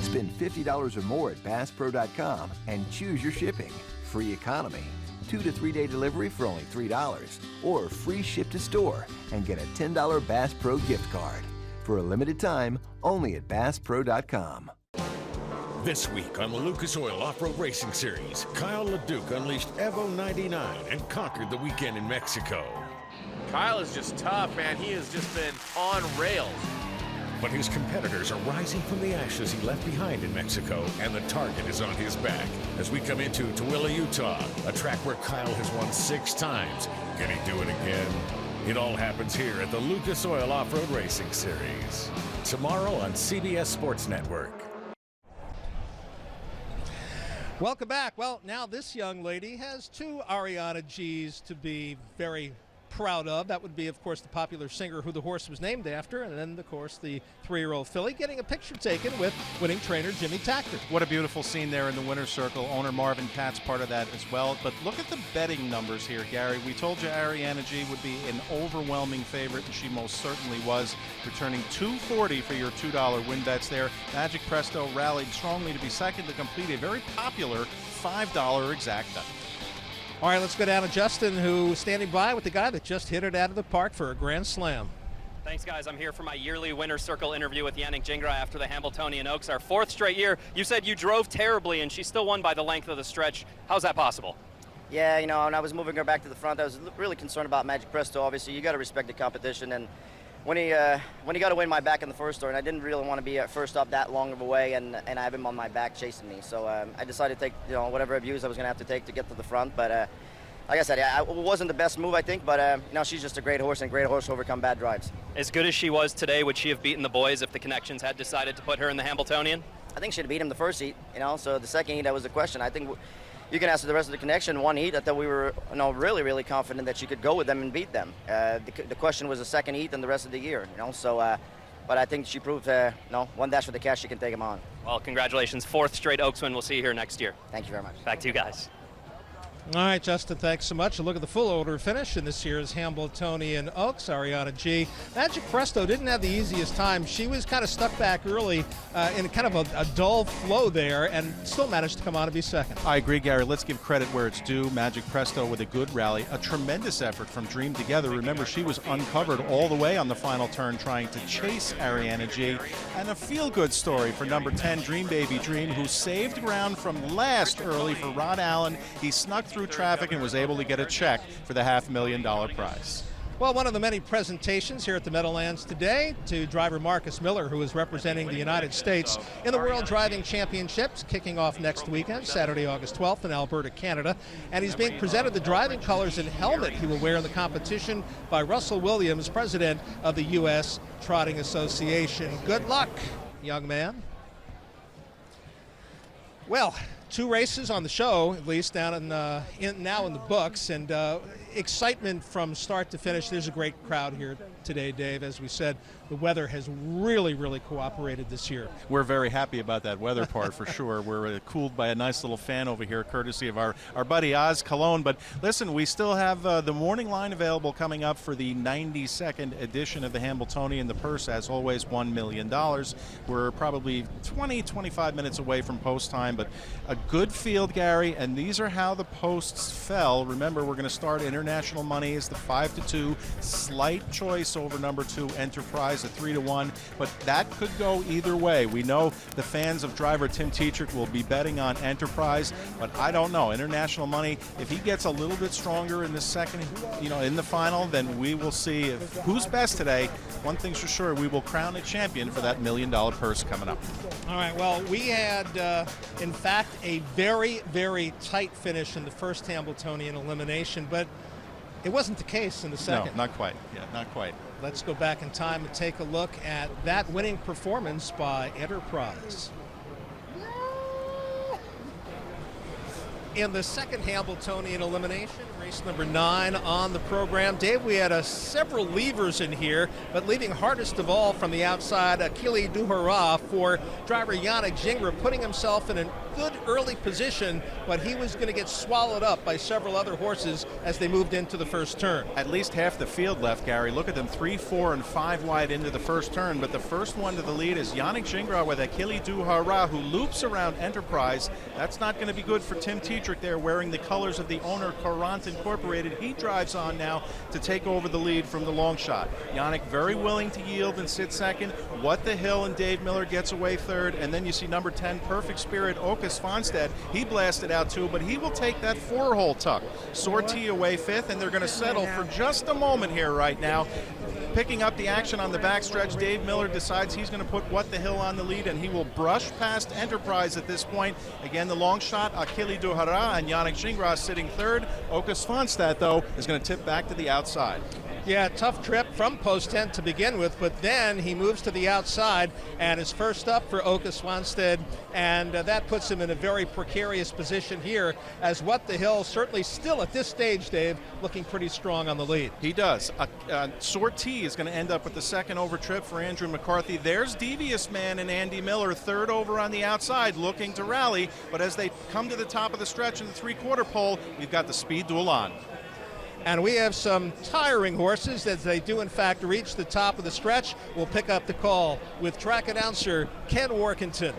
Spend $50 or more at BassPro.com and choose your shipping. Free economy, 2 to 3 day delivery for only $3, or free ship to store and get a $10 Bass Pro gift card. For a limited time, only at BassPro.com. This week on the Lucas Oil Off-Road Racing Series, Kyle LeDuc unleashed Evo 99 and conquered the weekend in Mexico. Kyle is just tough, man. He has just been on rails. But his competitors are rising from the ashes he left behind in Mexico, and the target is on his back. As we come into Tooele, Utah, a track where Kyle has won 6 times. Can he do it again? It all happens here at the Lucas Oil Off-Road Racing Series. Tomorrow on CBS Sports Network. Welcome back. Well, now this young lady has 2 Ariana G's to be very proud of. That would be, of course, the popular singer who the horse was named after, and then, of course, the 3-year-old filly getting a picture taken with winning trainer Jimmy Tackter. What a beautiful scene there in the winner's circle. Owner Marvin Katz part of that as well. But look at the betting numbers here, Gary. We told you Ariana G would be an overwhelming favorite, and she most certainly was, returning $2.40 for your $2 win bets there. Magic Presto rallied strongly to be second to complete a very popular $5 exacta. All right, let's go down to Justin, who's standing by with the guy that just hit it out of the park for a grand slam. Thanks, guys. I'm here for my yearly Winner's Circle interview with Yannick Gingras after the Hambletonian Oaks, our 4th straight year. You said you drove terribly, and she still won by the length of the stretch. How's that possible? Yeah, you know, when I was moving her back to the front, I was really concerned about Magic Presto. Obviously, you got to respect the competition, and when he got to win my back in the first start, and I didn't really want to be at first up that long of a way, and I have him on my back chasing me. So I decided to take, you know, whatever abuse I was going to have to take to get to the front. But like I said, it wasn't the best move, I think, but you know, she's just a great horse, and great horse overcome bad drives. As good as she was today, would she have beaten the boys if the connections had decided to put her in the Hambletonian? I think she'd have beat him the first heat, you know. So the second heat, that was the question. I think you can ask the rest of the connection. One heat, I thought we were, you know, really, really confident that she could go with them and beat them. The question was the second heat and the rest of the year, you know. So, but I think she proved, you know, 1 dash for the cash, she can take him on. Well, congratulations, 4th straight Oaks win. We'll see you here next year. Thank you very much. Back to you guys. All right, Justin, thanks so much. A look at the full order finish in this year's Hambletonian Oaks. Ariana G. Magic Presto didn't have the easiest time. She was kind of stuck back early in kind of a dull flow there, and still managed to come on to be second. I agree, Gary. Let's give credit where it's due. Magic Presto with a good rally. A tremendous effort from Dream Together. Remember, she was uncovered all the way on the final turn trying to chase Ariana G. And a feel-good story for number 10, Dream Baby Dream, who saved ground from last early for Rod Allen. He snuck through traffic and was able to get a check for the $500,000 prize. Well, one of the many presentations here at the Meadowlands today to driver Marcus Miller, who is representing the United States in the World Driving Championships, kicking off next weekend, Saturday, August 12th in Alberta, Canada. And he's being presented the driving colors and helmet he will wear in the competition by Russell Williams, president of the U.S. Trotting Association. Good luck, young man. Well, 2 races on the show, at least down now in the books, and excitement from start to finish. There's a great crowd here today, Dave. As we said, the weather has really, really cooperated this year. We're very happy about that weather part for sure. We're cooled by a nice little fan over here, courtesy of our buddy Oz Cologne. But listen, we still have the morning line available coming up for the 92nd edition of the Hambletonian. The purse, as always, $1 million. We're probably 20-25 minutes away from post time, but a good field, Gary, and these are how the posts fell. Remember, we're going to start international money as the 5-2, slight choice over number 2 Enterprise at 3-1, but that could go either way. We know the fans of driver Tim Tetrick will be betting on Enterprise, but I don't know. International money, if he gets a little bit stronger in the second, in the final, then we will see who's best today. One thing's for sure, we will crown a champion for that $1 million purse coming up. All right, well, we had, in fact, a very, very tight finish in the first Hambletonian elimination, but it wasn't the case in the second. No, not quite. Yeah, not quite. Let's go back in time and take a look at that winning performance by Enterprise. In the second Hambletonian elimination, race number 9 on the program. Dave, we had several levers in here, but leaving hardest of all from the outside, Achille Duhara for driver Yannick Gingras, putting himself in a good early position, but he was going to get swallowed up by several other horses as they moved into the first turn. At least half the field left, Gary. Look at them, 3, 4, and 5 wide into the first turn, but the first one to the lead is Yannick Gingras with Achille Duhara, who loops around Enterprise. That's not going to be good for Tim Tetrick there, wearing the colors of the owner, Courant Incorporated. He drives on now to take over the lead from the long shot. Yannick very willing to yield and sit second. What the Hill and Dave Miller gets away third, and then you see number 10, Perfect Spirit, Okus Fonstedt. He blasted out too, but he will take that 4-hole tuck. Sortie away 5th, and they're going to settle for just a moment here right now. Picking up the action on the backstretch, Dave Miller decides he's going to put What the Hill on the lead, and he will brush past Enterprise at this point. Again, the long shot, Achille Duhara and Yannick Gingras sitting third. Okus Fonstedt, though, is going to tip back to the outside. Yeah, tough trip from post 10 to begin with, but then he moves to the outside and is first up for Okus Fonstedt, and that puts him in a very precarious position here, as What the Hill certainly still at this stage, Dave, looking pretty strong on the lead. He does. Sortie is going to end up with the second over trip for Andrew McCarthy. There's Devious Man and Andy Miller, third over on the outside, looking to rally, but as they come to the top of the stretch in the 3/4 pole, we've got the speed duel on. And we have some tiring horses as they do, in fact, reach the top of the stretch. We'll pick up the call with track announcer Ken Workington.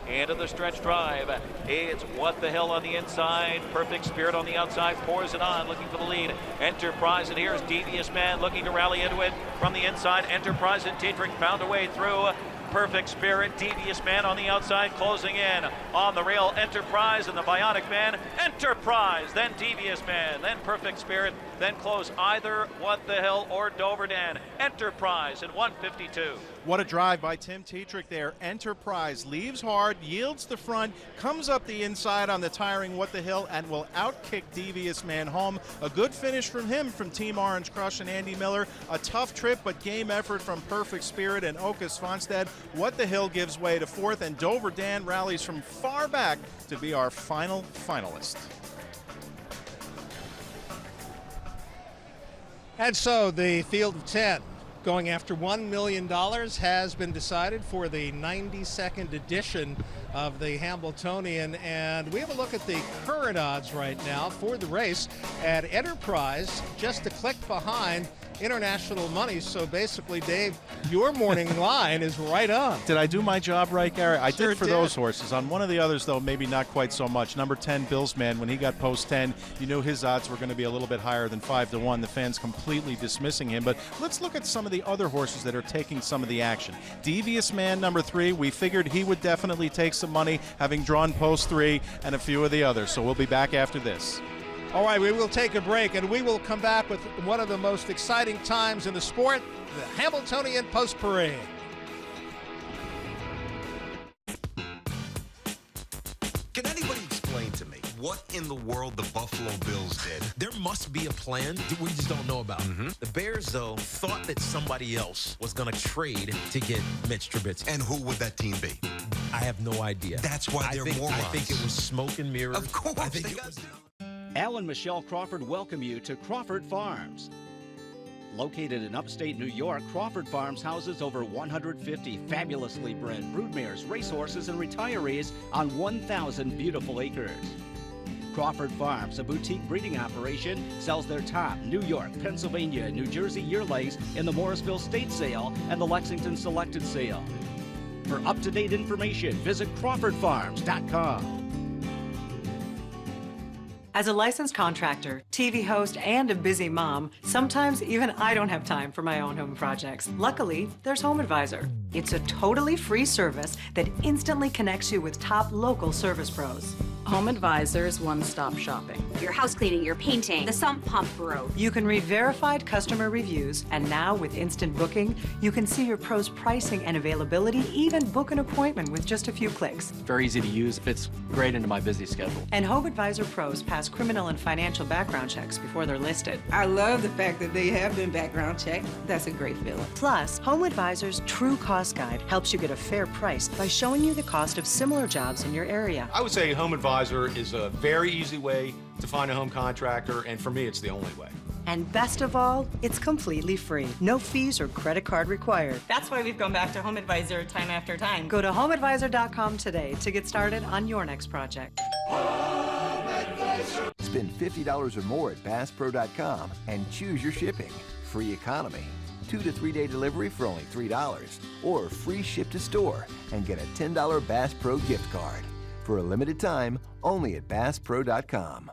Into the stretch drive. It's What the Hill on the inside. Perfect Spirit on the outside. Pours it on, looking for the lead. Enterprise, and here's Devious Man looking to rally into it from the inside. Enterprise and Tetrick found a way through. Perfect Spirit, Devious Man on the outside, closing in on the rail. Enterprise and the Bionic Man. Enterprise, then Devious Man, then Perfect Spirit, then close either What the Hill or Doverdan. Enterprise in 152. What a drive by Tim Tetrick there. Enterprise leaves hard, yields the front, comes up the inside on the tiring What the Hill, and will outkick Devious Man home. A good finish from him, from Team Orange Crush and Andy Miller. A tough trip, but game effort from Perfect Spirit and Okus Fonstedt. What the Hill gives way to 4th, and Doverdan rallies from far back to be our final finalist. And so the field of 10 going after $1 million has been decided for the 92nd edition of the Hambletonian, and we have a look at the current odds right now for the race at Enterprise, just a click behind international money. So basically, Dave, your morning line is right on. Did I do my job right, Gary? I Sure did for did. those horses. On one of the others, though, maybe not quite so much. Number 10, Bill's Man, when he got post 10, you knew his odds were going to be a little bit higher than 5-1. The fans completely dismissing him. But let's look at some of the other horses that are taking some of the action. Devious Man, number 3, we figured he would definitely take some money, having drawn post 3 and a few of the others. So we'll be back after this. All right, we will take a break, and we will come back with one of the most exciting times in the sport, the Hamiltonian Post Parade. Can anybody explain to me what in the world the Buffalo Bills did? There must be a plan we just don't know about. The Bears, though, thought that somebody else was going to trade to get Mitch Trubisky. And who would that team be? I have no idea. That's why they're morons. I think it was smoke and mirrors. Of course. I think it was... Al and Michelle Crawford welcome you to Crawford Farms. Located in upstate New York, Crawford Farms houses over 150 fabulously bred broodmares, racehorses, and retirees on 1,000 beautiful acres. Crawford Farms, a boutique breeding operation, sells their top New York, Pennsylvania, and New Jersey yearlings in the Morrisville State Sale and the Lexington Selected Sale. For up-to-date information, visit CrawfordFarms.com. As a licensed contractor, TV host, and a busy mom, sometimes even I don't have time for my own home projects. Luckily, there's Home Advisor. It's a totally free service that instantly connects you with top local service pros. Home Advisor's one-stop shopping. Your house cleaning, your painting, the sump pump broke. You can read verified customer reviews, and now with instant booking, you can see your pro's pricing and availability, even book an appointment with just a few clicks. Very easy to use, fits great into my busy schedule. And Home Advisor pros pass criminal and financial background checks before they're listed. I love the fact that they have been background checked. That's a great feeling. Plus, Home Advisor's True Cost Guide helps you get a fair price by showing you the cost of similar jobs in your area. I would say Home Advisor is a very easy way to find a home contractor, and for me, it's the only way. And best of all, it's completely free. No fees or credit card required. That's why we've gone back to Home Advisor time after time. Go to homeadvisor.com today to get started on your next project. Spend $50 or more at BassPro.com and choose your shipping. Free economy. 2 to 3 day delivery for only $3. Or free ship to store and get a $10 Bass Pro gift card. For a limited time, only at BassPro.com.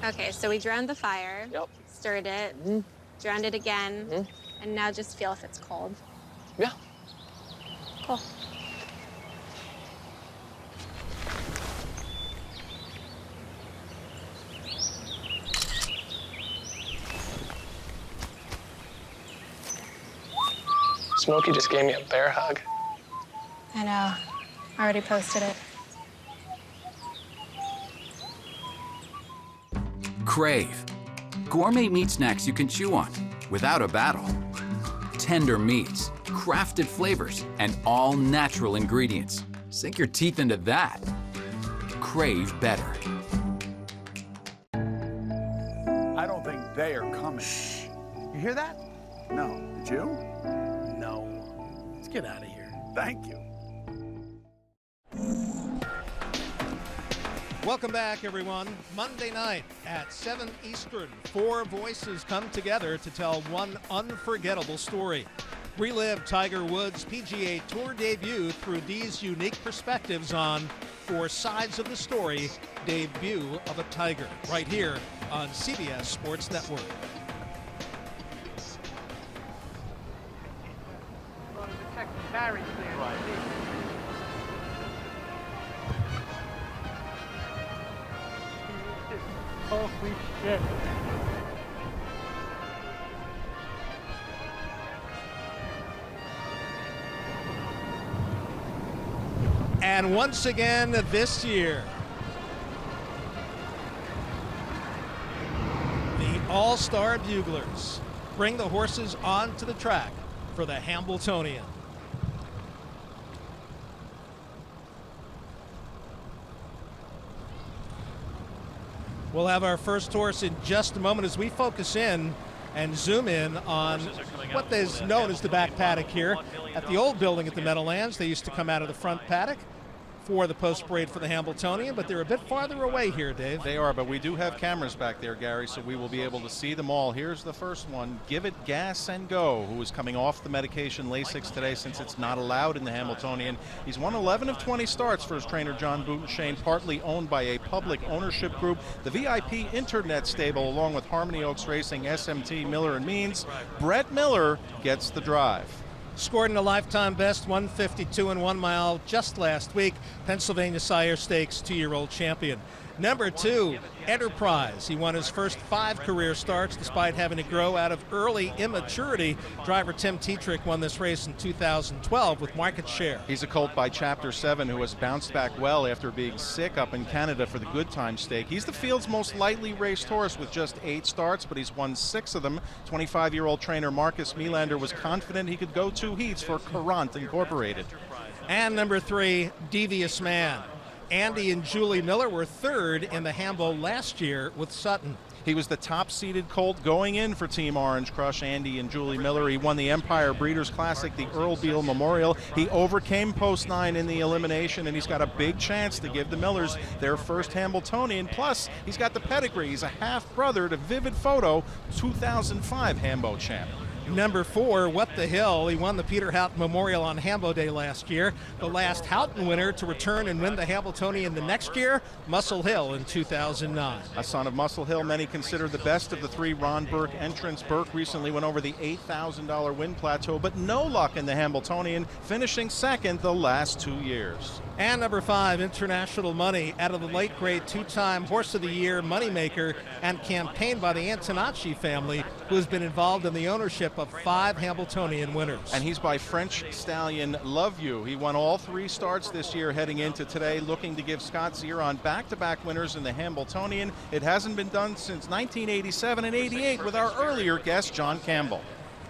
Okay, so we drowned the fire, stirred it, drowned it again, and now just feel if it's cold. Yeah. Cool. Smokey just gave me a bear hug. I know. I already posted it. Crave. Gourmet meat snacks you can chew on without a battle. Tender meats, crafted flavors, and all natural ingredients. Sink your teeth into that. Crave better. I don't think they are coming. Shh. You hear that? No. Did you? No. Let's get out of here. Thank you. Welcome back, everyone. Monday night at 7 Eastern, 4 voices come together to tell one unforgettable story. Relive Tiger Woods' PGA Tour debut through these unique perspectives on 4 sides of the story, Debut of a Tiger, right here on CBS Sports Network. Holy shit. And once again this year, the All-Star Buglers bring the horses onto the track for the Hambletonian. We'll have our first horse in just a moment as we focus in and zoom in on what is known as the back paddock here. At the old building at the Meadowlands, they used to come out of the front paddock for the post parade for the Hambletonian, but they're a bit farther away here, Dave. They are, but we do have cameras back there, Gary, so we will be able to see them all. Here's the first one, Give It Gas and Go, who is coming off the medication Lasix today since it's not allowed in the Hamiltonian. He's won 11 of 20 starts for his trainer, John Boutenshane, partly owned by a public ownership group. The VIP Internet stable, along with Harmony Oaks Racing, SMT, Miller and Means. Brett Miller gets the drive. Scored in a lifetime best 152 and 1 mile just last week. Pennsylvania Sire Stakes 2-year-old champion. Number 2, Enterprise. He won his first 5 career starts despite having to grow out of early immaturity. Driver Tim Tetrick won this race in 2012 with Market Share. He's a colt by Chapter 7 who has bounced back well after being sick up in Canada for the Good Time Stake. He's the field's most lightly raced horse with just 8 starts, but he's won 6 of them. 25-year-old trainer Marcus Neulander was confident he could go 2 heats for Courant Incorporated. And number 3, Devious Man. Andy and Julie Miller were 3rd in the Hambo last year with Sutton. He was the top-seeded colt going in for Team Orange Crush, Andy and Julie Miller. He won the Empire Breeders' Classic, the Earl Beale Memorial. He overcame Post 9 in the elimination, and he's got a big chance to give the Millers their first Hambletonian. Plus, he's got the pedigree. He's a half-brother to Vivid Photo, 2005 Hambo champ. Number 4, What the Hill. He won the Peter Houghton Memorial on Hambo Day last year. The last Houghton winner to return and win the Hambletonian the next year, Muscle Hill in 2009. A son of Muscle Hill, many consider the best of the 3 Ron Burke entrants. Burke recently went over the $8,000 win plateau, but no luck in the Hambletonian, finishing 2nd the last 2 years. And number 5, International Money, out of the late great 2-time Horse of the Year moneymaker and campaigned by the Antonacci family, who has been involved in the ownership of 5 Hambletonian winners. And he's by French stallion Love You. He won all 3 starts this year heading into today, looking to give Scott Zeron back-to-back winners in the Hambletonian. It hasn't been done since 1987 and 88 with our earlier guest, John Campbell.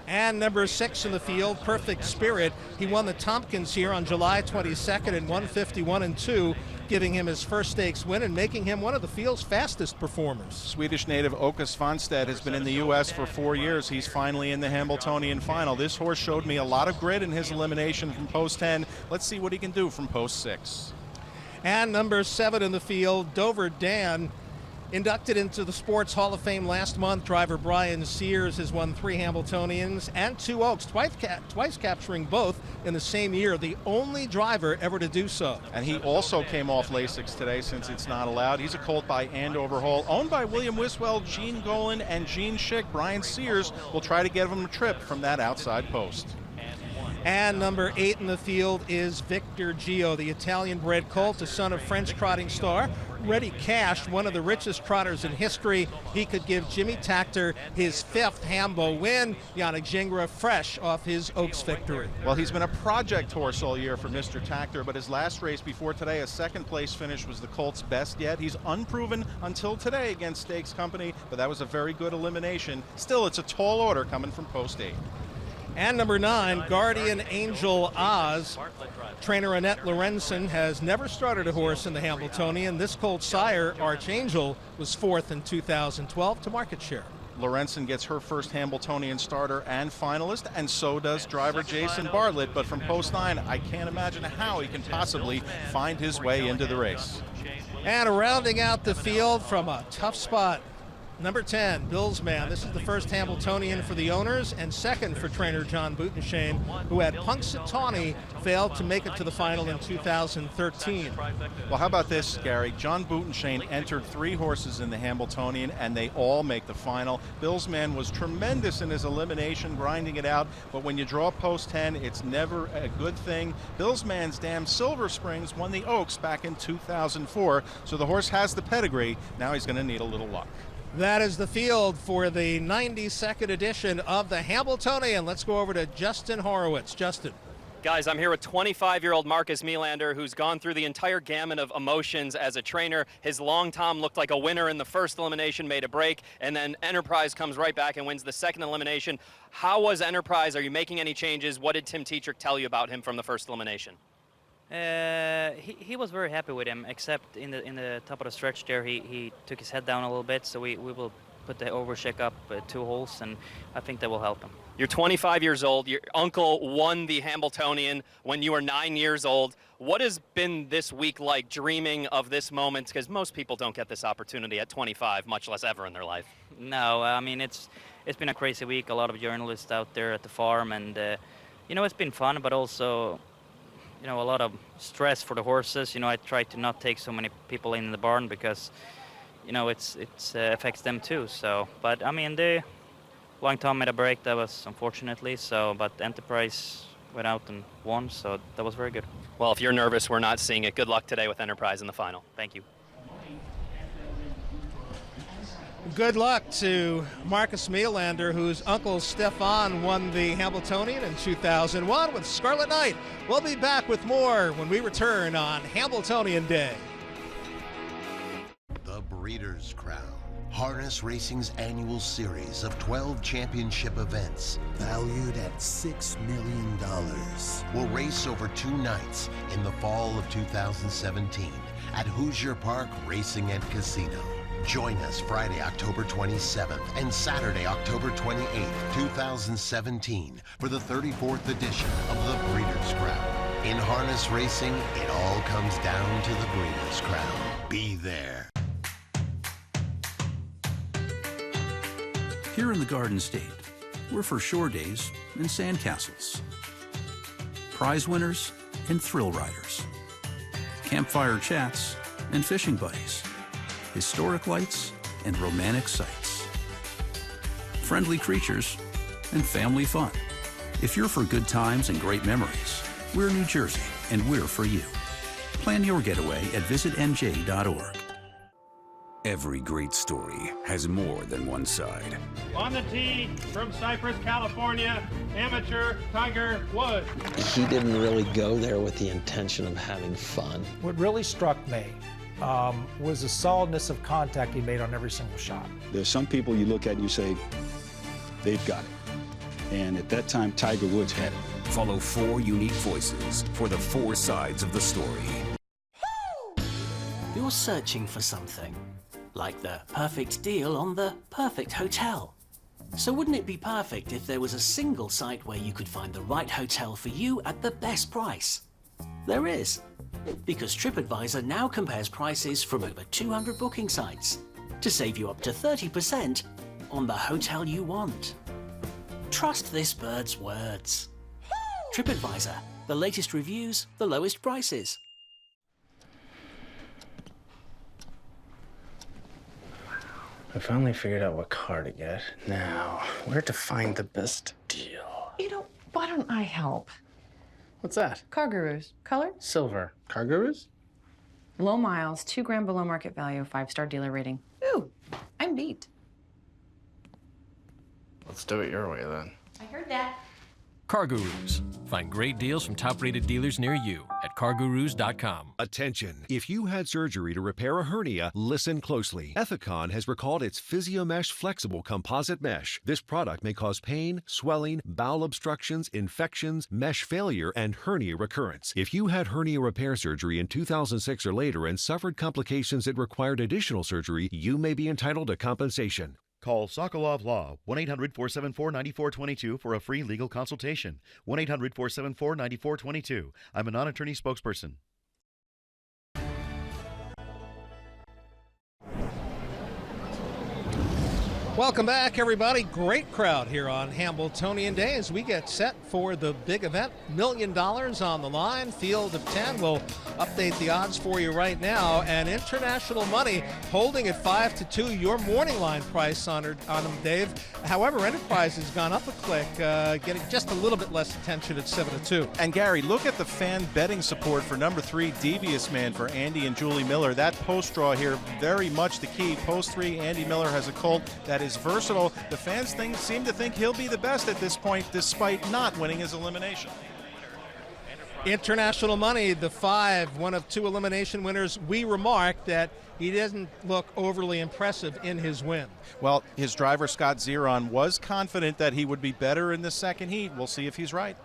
And number 6 in the field, Perfect Spirit. He won the Tompkins here on July 22nd in 151-2, giving him his first stakes win and making him one of the field's fastest performers. Swedish native Åke Svanstedt has been in the U.S. for 4 years. He's finally in the Hambletonian final. This horse showed me a lot of grit in his elimination from post 10. Let's see what he can do from post 6. And number 7 in the field, Dover Dan. Inducted into the Sports Hall of Fame last month, driver Brian Sears has won 3 Hambletonians and 2 Oaks, twice capturing both in the same year, the only driver ever to do so. And he also came off Lasix today since it's not allowed. He's a colt by Andover Hall, owned by William Wiswell, Gene Golan, and Gene Schick. Brian Sears will try to give him a trip from that outside post. And number 8 in the field is Viktor Geo, the Italian-bred colt, the son of French trotting star Reddy Cash, one of the richest trotters in history. He could give Jimmy Takter his 5th Hambo win. Yannick Gingras fresh off his Oaks victory. Well, he's been a project horse all year for Mr. Takter, but his last race before today, a 2nd place finish, was the colt's best yet. He's unproven until today against Stakes Company, but that was a very good elimination. Still, it's a tall order coming from post 8. And number 9, Guardian Angel Oz. Trainer Annette Lorenzen has never started a horse in the Hambletonian. This colt's sire, Archangel, was 4th in 2012 to Market Share. Lorenzen gets her first Hambletonian starter and finalist, and so does driver Jason Bartlett. But from post 9, I can't imagine how he can possibly find his way into the race. And rounding out the field from a tough spot, number 10, Bill's Man. This is the first Hambletonian for the owners and 2nd for trainer John Butenshane, who had Punxsutawney fail to make it to the final in 2013. Well, how about this, Gary? John Butenshane entered 3 horses in the Hambletonian, and they all make the final. Bill's Man was tremendous in his elimination, grinding it out, but when you draw post 10, it's never a good thing. Bill's Man's Damn Silver Springs won the Oaks back in 2004, so the horse has the pedigree. Now he's going to need a little luck. That is the field for the 92nd edition of the Hambletonian. Let's go over to Justin Horowitz. Justin. Guys, I'm here with 25-year-old Marcus Neulander, who's gone through the entire gamut of emotions as a trainer. His long tom looked like a winner in the first elimination, made a break, and then Enterprise comes right back and wins the 2nd elimination. How was Enterprise? Are you making any changes? What did Tim Tetrick tell you about him from the first elimination? He was very happy with him, except in the top of the stretch there, he took his head down a little bit, so we will put the overcheck up 2 holes, and I think that will help him. You're 25 years old. Your uncle won the Hambletonian when you were 9 years old. What has been this week like, dreaming of this moment? Because most people don't get this opportunity at 25, much less ever in their life. No, I mean, it's been a crazy week. A lot of journalists out there at the farm, and it's been fun, but also a lot of stress for the horses. I try to not take so many people in the barn because it affects them too. So, but I mean, the Long Tom made a break. That was unfortunately so, but Enterprise went out and won, so that was very good. Well, if you're nervous, we're not seeing it. Good luck today with Enterprise in the final. Thank you. Good luck to Marcus Neulander, whose uncle Stefan won the Hamiltonian in 2001 with Scarlet Knight. We'll be back with more when we return on Hambletonian Day. The Breeders' Crown, harness racing's annual series of 12 championship events, valued at $6 million, will race over 2 nights in the fall of 2017 at Hoosier Park Racing and Casino. Join us Friday, October 27th and Saturday, October 28th, 2017 for the 34th edition of the Breeders' Crown. In harness racing, it all comes down to the Breeders' Crown. Be there. Here in the Garden State, we're for shore days and sandcastles, prize winners and thrill riders, campfire chats and fishing buddies, historic lights and romantic sights, friendly creatures and family fun. If you're for good times and great memories, we're New Jersey and we're for you. Plan your getaway at visitnj.org. Every great story has more than one side. On the tee from Cypress, California, amateur Tiger Woods. He didn't really go there with the intention of having fun. What really struck me was the solidness of contact he made on every single shot. There's some people you look at and you say, they've got it. And at that time, Tiger Woods had it. Follow 4 unique voices for the 4 sides of the story. You're searching for something, like the perfect deal on the perfect hotel. So wouldn't it be perfect if there was a single site where you could find the right hotel for you at the best price? There is, because TripAdvisor now compares prices from over 200 booking sites to save you up to 30% on the hotel you want. Trust this bird's words. TripAdvisor, the latest reviews, the lowest prices. I finally figured out what car to get. Now, where to find the best deal? You know, why don't I help? What's that? Car Gurus. Color? Silver. Car Gurus? Low miles, 2 grand below market value, 5-star dealer rating. Ooh, I'm beat. Let's do it your way, then. I heard that. Car Gurus. Find great deals from top-rated dealers near you at cargurus.com. Attention. If you had surgery to repair a hernia, listen closely. Ethicon has recalled its PhysioMesh flexible composite mesh. This product may cause pain, swelling, bowel obstructions, infections, mesh failure, and hernia recurrence. If you had hernia repair surgery in 2006 or later and suffered complications that required additional surgery, you may be entitled to compensation. Call Sokolov Law, 1-800-474-9422 for a free legal consultation. 1-800-474-9422. I'm a non-attorney spokesperson. Welcome back, everybody. Great crowd here on Hambletonian Day as we get set for the big event. $1 million on the line, field of 10. We'll update the odds for you right now. And international money holding at 5-2. Your morning line price on them, Dave. However, Enterprise has gone up a click, getting just a little bit less attention at 7-2. And Gary, look at the fan betting support for number 3, Devious Man, for Andy and Julie Miller. That post draw here, very much the key. Post 3, Andy Miller has a colt that is versatile. The fans seem to think he'll be the best at this point, despite not winning his elimination. International money, the 5, one of 2 elimination winners. We remarked that he doesn't look overly impressive in his win. Well, his driver, Scott Zeron, was confident that he would be better in the second heat. We'll see if he's right.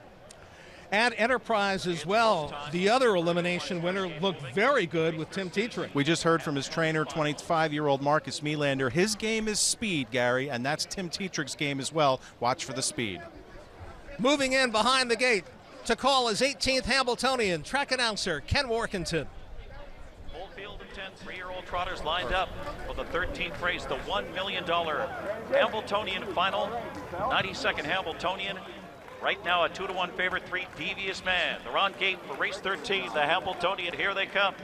And Enterprise as well. The other elimination winner looked very good with Tim Tetrick. We just heard from his trainer, 25-year-old Marcus Neulander. His game is speed, Gary, and that's Tim Tetrick's game as well. Watch for the speed. Moving in behind the gate to call his 18th Hambletonian, track announcer Ken Workington. Full field of 10 3-year-old trotters lined up for the 13th race, the $1 million Hamiltonian final, 92nd Hamiltonian. Right now, a 2-1 favorite, 3, Devious Man. They're on gate for race 13, the Hamiltonian. Here they come.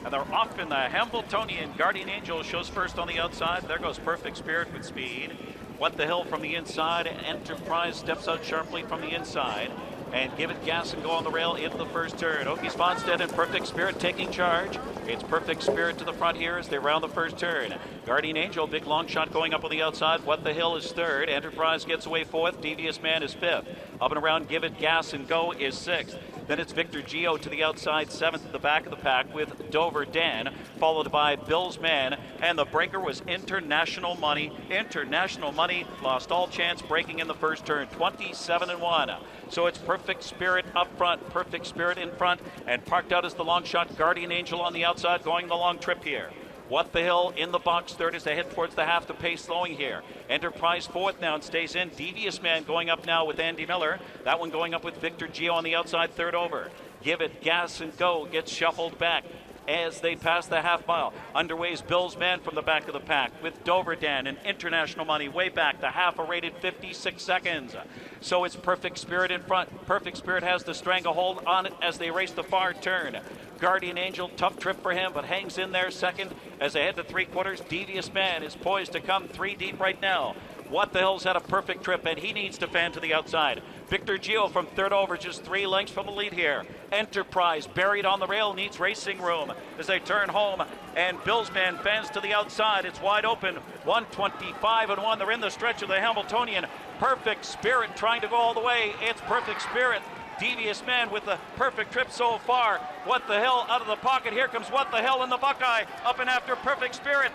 And they're off in the Hamiltonian. Guardian Angel shows first on the outside. There goes Perfect Spirit with speed. What the Hill from the inside. Enterprise steps out sharply from the inside. and Give It Gas and Go on the rail into the first turn. Okie Svanstedt and Perfect Spirit taking charge. It's Perfect Spirit to the front here as they round the first turn. Guardian Angel, big long shot going up on the outside. What the Hill is third. Enterprise gets away fourth. Devious Man is fifth. Up and around Give It Gas and Go is sixth. Then it's Viktor Geo to the outside, seventh at the back of the pack with Dover Dan, followed by Bill's Man, and the breaker was International Money. International Money lost all chance breaking in the first turn, 27-1. So it's Perfect Spirit up front, Perfect Spirit in front, and parked out is the long shot Guardian Angel on the outside going the long trip here. What the Hill in the box third as they head towards the half, the pace slowing here. Enterprise fourth now and stays in. Devious Man going up now with Andy Miller. That one going up with Viktor Geo on the outside, third over. Give It Gas and Go gets shuffled back as they pass the half mile. Underway is Bill's Man from the back of the pack with Dover Dan and International Money way back. The half a rated 56 seconds. So it's Perfect Spirit in front. Perfect Spirit has the stranglehold on it as they race the far turn. Guardian Angel, tough trip for him, but hangs in there second as they head to three quarters. Devious Man is poised to come three deep right now. What the Hill's had a perfect trip, and he needs to fan to the outside. Viktor Geo from third over, just 3 lengths from the lead here. Enterprise buried on the rail, needs racing room as they turn home, and Bill's Man fans to the outside. It's wide open, 125-1. They're in the stretch of the Hamiltonian. Perfect Spirit trying to go all the way. It's Perfect Spirit. Devious Man with the perfect trip so far. What the Hill out of the pocket. Here comes What the Hill in the Buckeye. Up and after Perfect Spirit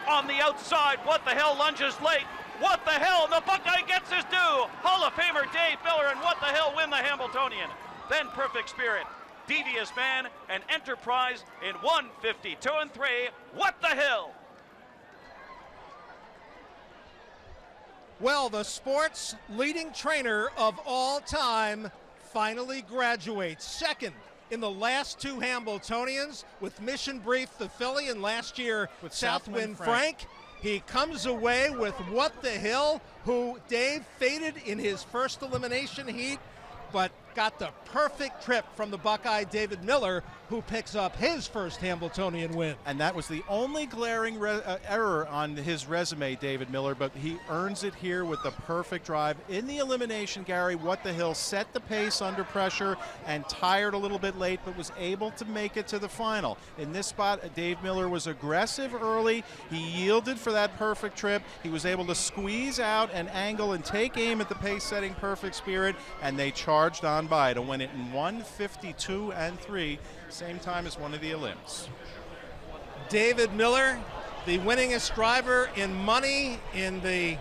on the outside. What the Hill lunges late. What the Hill, and the Buckeye gets his due. Hall of Famer Dave Miller and What the Hill win the Hamiltonian. Then Perfect Spirit, Devious Man, and Enterprise in 152-3. What the Hill. Well, the sports leading trainer of all time finally graduates. Second in the last 2 Hambletonians with Mission Brief, the filly, and last year with Southwind Frank. He comes away with What the Hill, who Dave faded in his first elimination heat, but got the perfect trip from the Buckeye David Miller, who picks up his first Hambletonian win. And that was the only glaring error on his resume, David Miller, but he earns it here with the perfect drive. In the elimination, Gary, What the Hill set the pace under pressure and tired a little bit late, but was able to make it to the final. In this spot, Dave Miller was aggressive early. He yielded for that perfect trip. He was able to squeeze out and angle and take aim at the pace-setting Perfect Spirit, and they charged on by to win it in 152-3, same time as one of the elims. David Miller, the winningest driver in money in the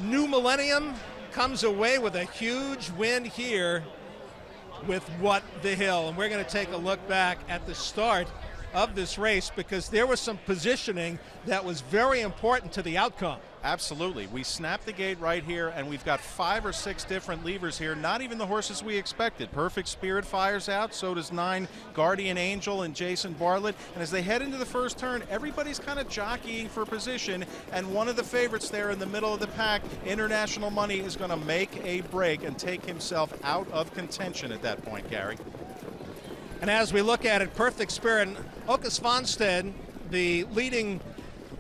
new millennium, comes away with a huge win here with What the Hill. And we're going to take a look back at the start of this race because there was some positioning that was very important to the outcome. Absolutely. We snapped the gate right here, and we've got 5 or 6 different levers here, not even the horses we expected. Perfect Spirit fires out, so does 9 Guardian Angel and Jason Bartlett. And as they head into the first turn, everybody's kind of jockeying for position, and one of the favorites there in the middle of the pack, International Money, is going to make a break and take himself out of contention at that point, Gary. And as we look at it, Perfect Spirit, Åke Svanstedt, the leading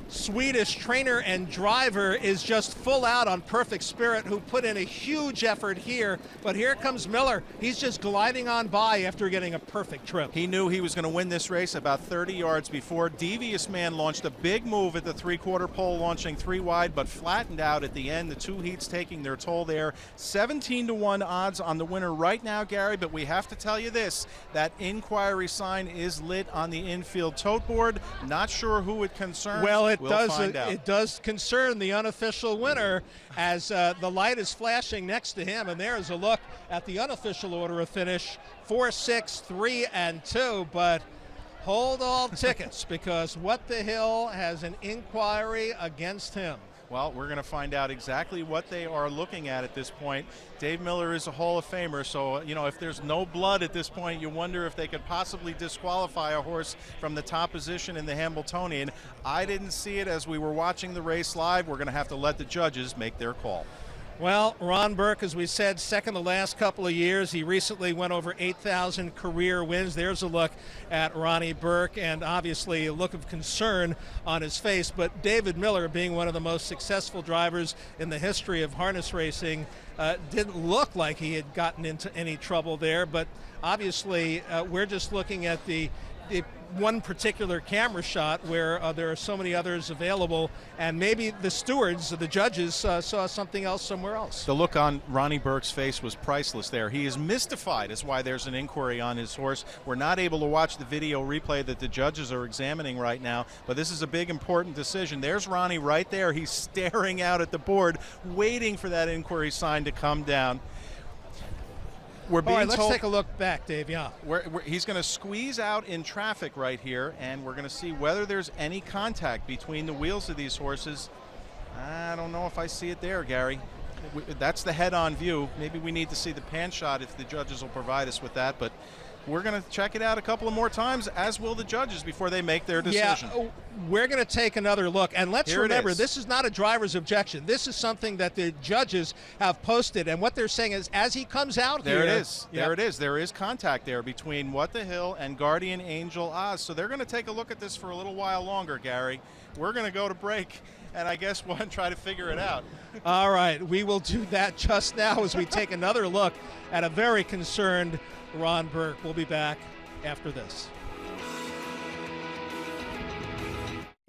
Swedish trainer and driver, is just full out on Perfect Spirit, who put in a huge effort here. But here comes Miller. He's just gliding on by after getting a perfect trip. He knew he was going to win this race about 30 yards before. Devious Man launched a big move at the 3/4 pole, launching 3 wide, but flattened out at the end. The 2 heats taking their toll there. 17-1 odds on the winner right now, Gary, but we have to tell you this. That inquiry sign is lit on the infield tote board. Not sure who it concerns. Well, We'll find out. It does concern the unofficial winner as the light is flashing next to him, and there's a look at the unofficial order of finish, 4, 6, 3, and 2, but hold all tickets because What the Hill has an inquiry against him. Well, we're going to find out exactly what they are looking at this point. Dave Miller is a Hall of Famer, so, you know, if there's no blood at this point, you wonder if they could possibly disqualify a horse from the top position in the Hamiltonian. I didn't see it as we were watching the race live. We're going to have to let the judges make their call. Well, Ron Burke, as we said, second the last couple of years. He recently went over 8,000 career wins. There's a look at Ronnie Burke, and obviously a look of concern on his face. But David Miller, being one of the most successful drivers in the history of harness racing, didn't look like he had gotten into any trouble there. But obviously, we're just looking at the one particular camera shot where there are so many others available, and maybe the stewards, the judges, saw something else somewhere else. The look on Ronnie Burke's face was priceless there. He is mystified as why there's an inquiry on his horse. We're not able to watch the video replay that the judges are examining right now, but this is a big, important decision. There's Ronnie right there. He's staring out at the board, waiting for that inquiry sign to come down. We're being All right, let's told, take a look back, Dave. Yeah. he's going to squeeze out in traffic right here, and we're going to see whether there's any contact between the wheels of these horses. I don't know if I see it there, Gary. That's the head-on view. Maybe we need to see the pan shot if the judges will provide us with that, but we're going to check it out a couple of more times, as will the judges, before they make their decision. Yeah, we're going to take another look. And let's Here remember, this is not a driver's objection. This is something that the judges have posted. And what they're saying is, as he comes out there here. It is. There it is. There is contact there between What the Hill and Guardian Angel Oz. So they're going to take a look at this for a little while longer, Gary. We're going to go to break, and I guess we'll try to figure it out. All right, we will do that just now as we take another look at a very concerned Ron Burke. We'll be back after this.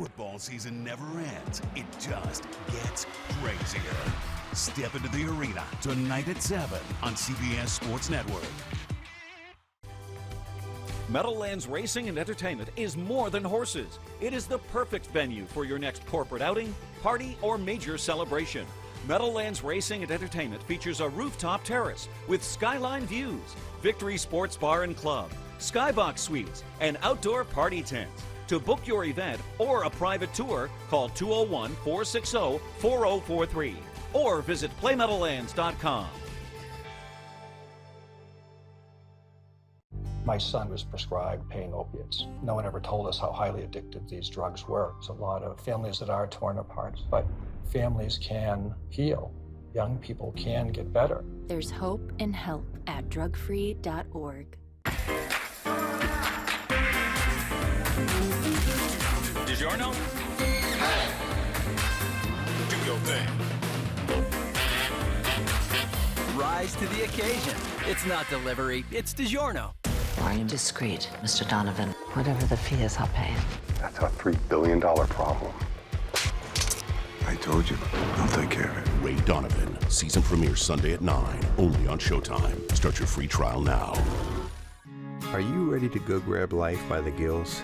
Football season never ends. It just gets crazier. Step into the arena tonight at 7 on CBS Sports Network. Meadowlands Racing and Entertainment is more than horses. It is the perfect venue for your next corporate outing, party, or major celebration. Meadowlands Racing and Entertainment features a rooftop terrace with skyline views, Victory Sports Bar and Club, skybox suites, and outdoor party tents. To book your event or a private tour, call 201-460-4043 or visit playmeadowlands.com. My son was prescribed pain opiates. No one ever told us how highly addictive these drugs were. There's a lot of families that are torn apart, but families can heal. Young people can get better. There's hope and help at drugfree.org. DiGiorno? Hey! Do your thing. Rise to the occasion. It's not delivery, it's DiGiorno. Are you discreet, Mr. Donovan? Whatever the fee is, I'll pay it. That's a $3 billion problem. I told you, I'll take care of it. Ray Donovan, season premiere Sunday at 9, only on Showtime. Start your free trial now. Are you ready to go grab life by the gills?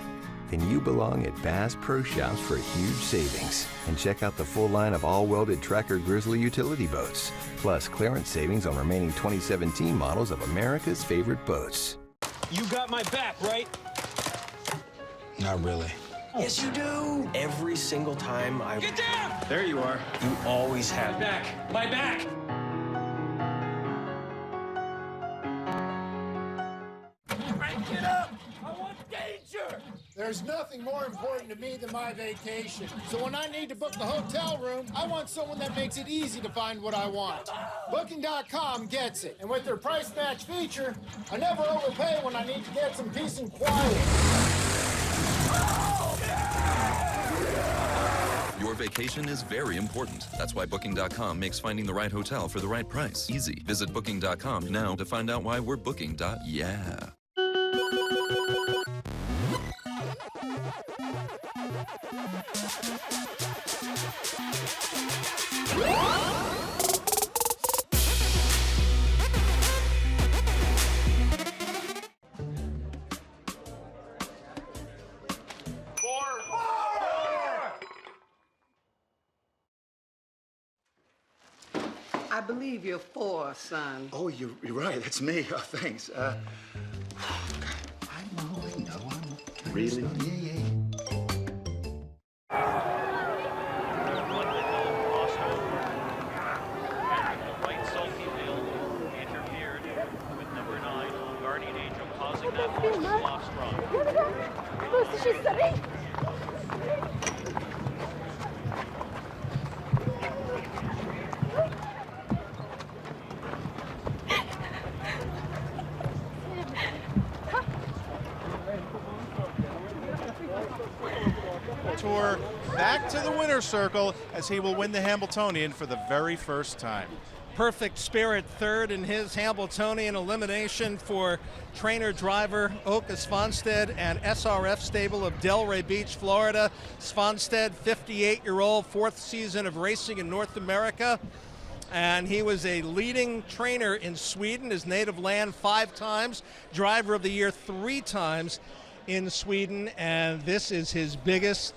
Then you belong at Bass Pro Shops for huge savings. And check out the full line of all-welded Tracker Grizzly utility boats, plus clearance savings on remaining 2017 models of America's favorite boats. You got my back, right? Not really. Yes, you do. Every single time I... Get down! There you are. You always have... My back! My back! Crank it up! I want danger! There's nothing more important to me than my vacation. So when I need to book the hotel room, I want someone that makes it easy to find what I want. Booking.com gets it. And with their price match feature, I never overpay when I need to get some peace and quiet. Your vacation is very important. That's why Booking.com makes finding the right hotel for the right price easy. Visit Booking.com now to find out why we're booking.yeah. I believe you're 4, son. Oh, you're right. That's me. Oh, thanks. I know. I'm really? Yeah. Right sulky field interfered with number 9, Guardian Angel, causing that horse to off stride. tour back to the winner's circle as he will win the Hambletonian for the very first time. Perfect Spirit third in his Hambletonian elimination for trainer-driver Åke Svanstedt and SRF stable of Delray Beach, Florida. Svanstedt, 58-year-old, fourth season of racing in North America. And he was a leading trainer in Sweden, his native land, 5 times, driver of the year 3 times in Sweden, and this is his biggest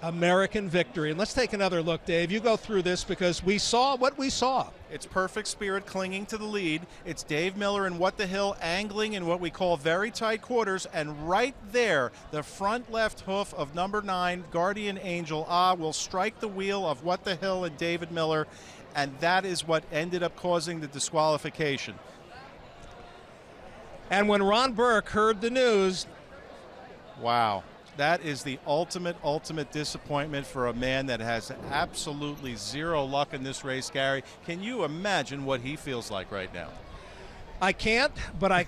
American victory. And let's take another look, Dave. You go through this because we saw what we saw. It's Perfect Spirit clinging to the lead. It's Dave Miller and What the Hill angling in what we call very tight quarters, and right there, the front left hoof of number 9, Guardian Angel will strike the wheel of What the Hill and David Miller, and that is what ended up causing the disqualification. And when Ron Burke heard the news, wow, that is the ultimate disappointment for a man that has absolutely zero luck in this race, Gary. Can you imagine what he feels like right now? I can't, but I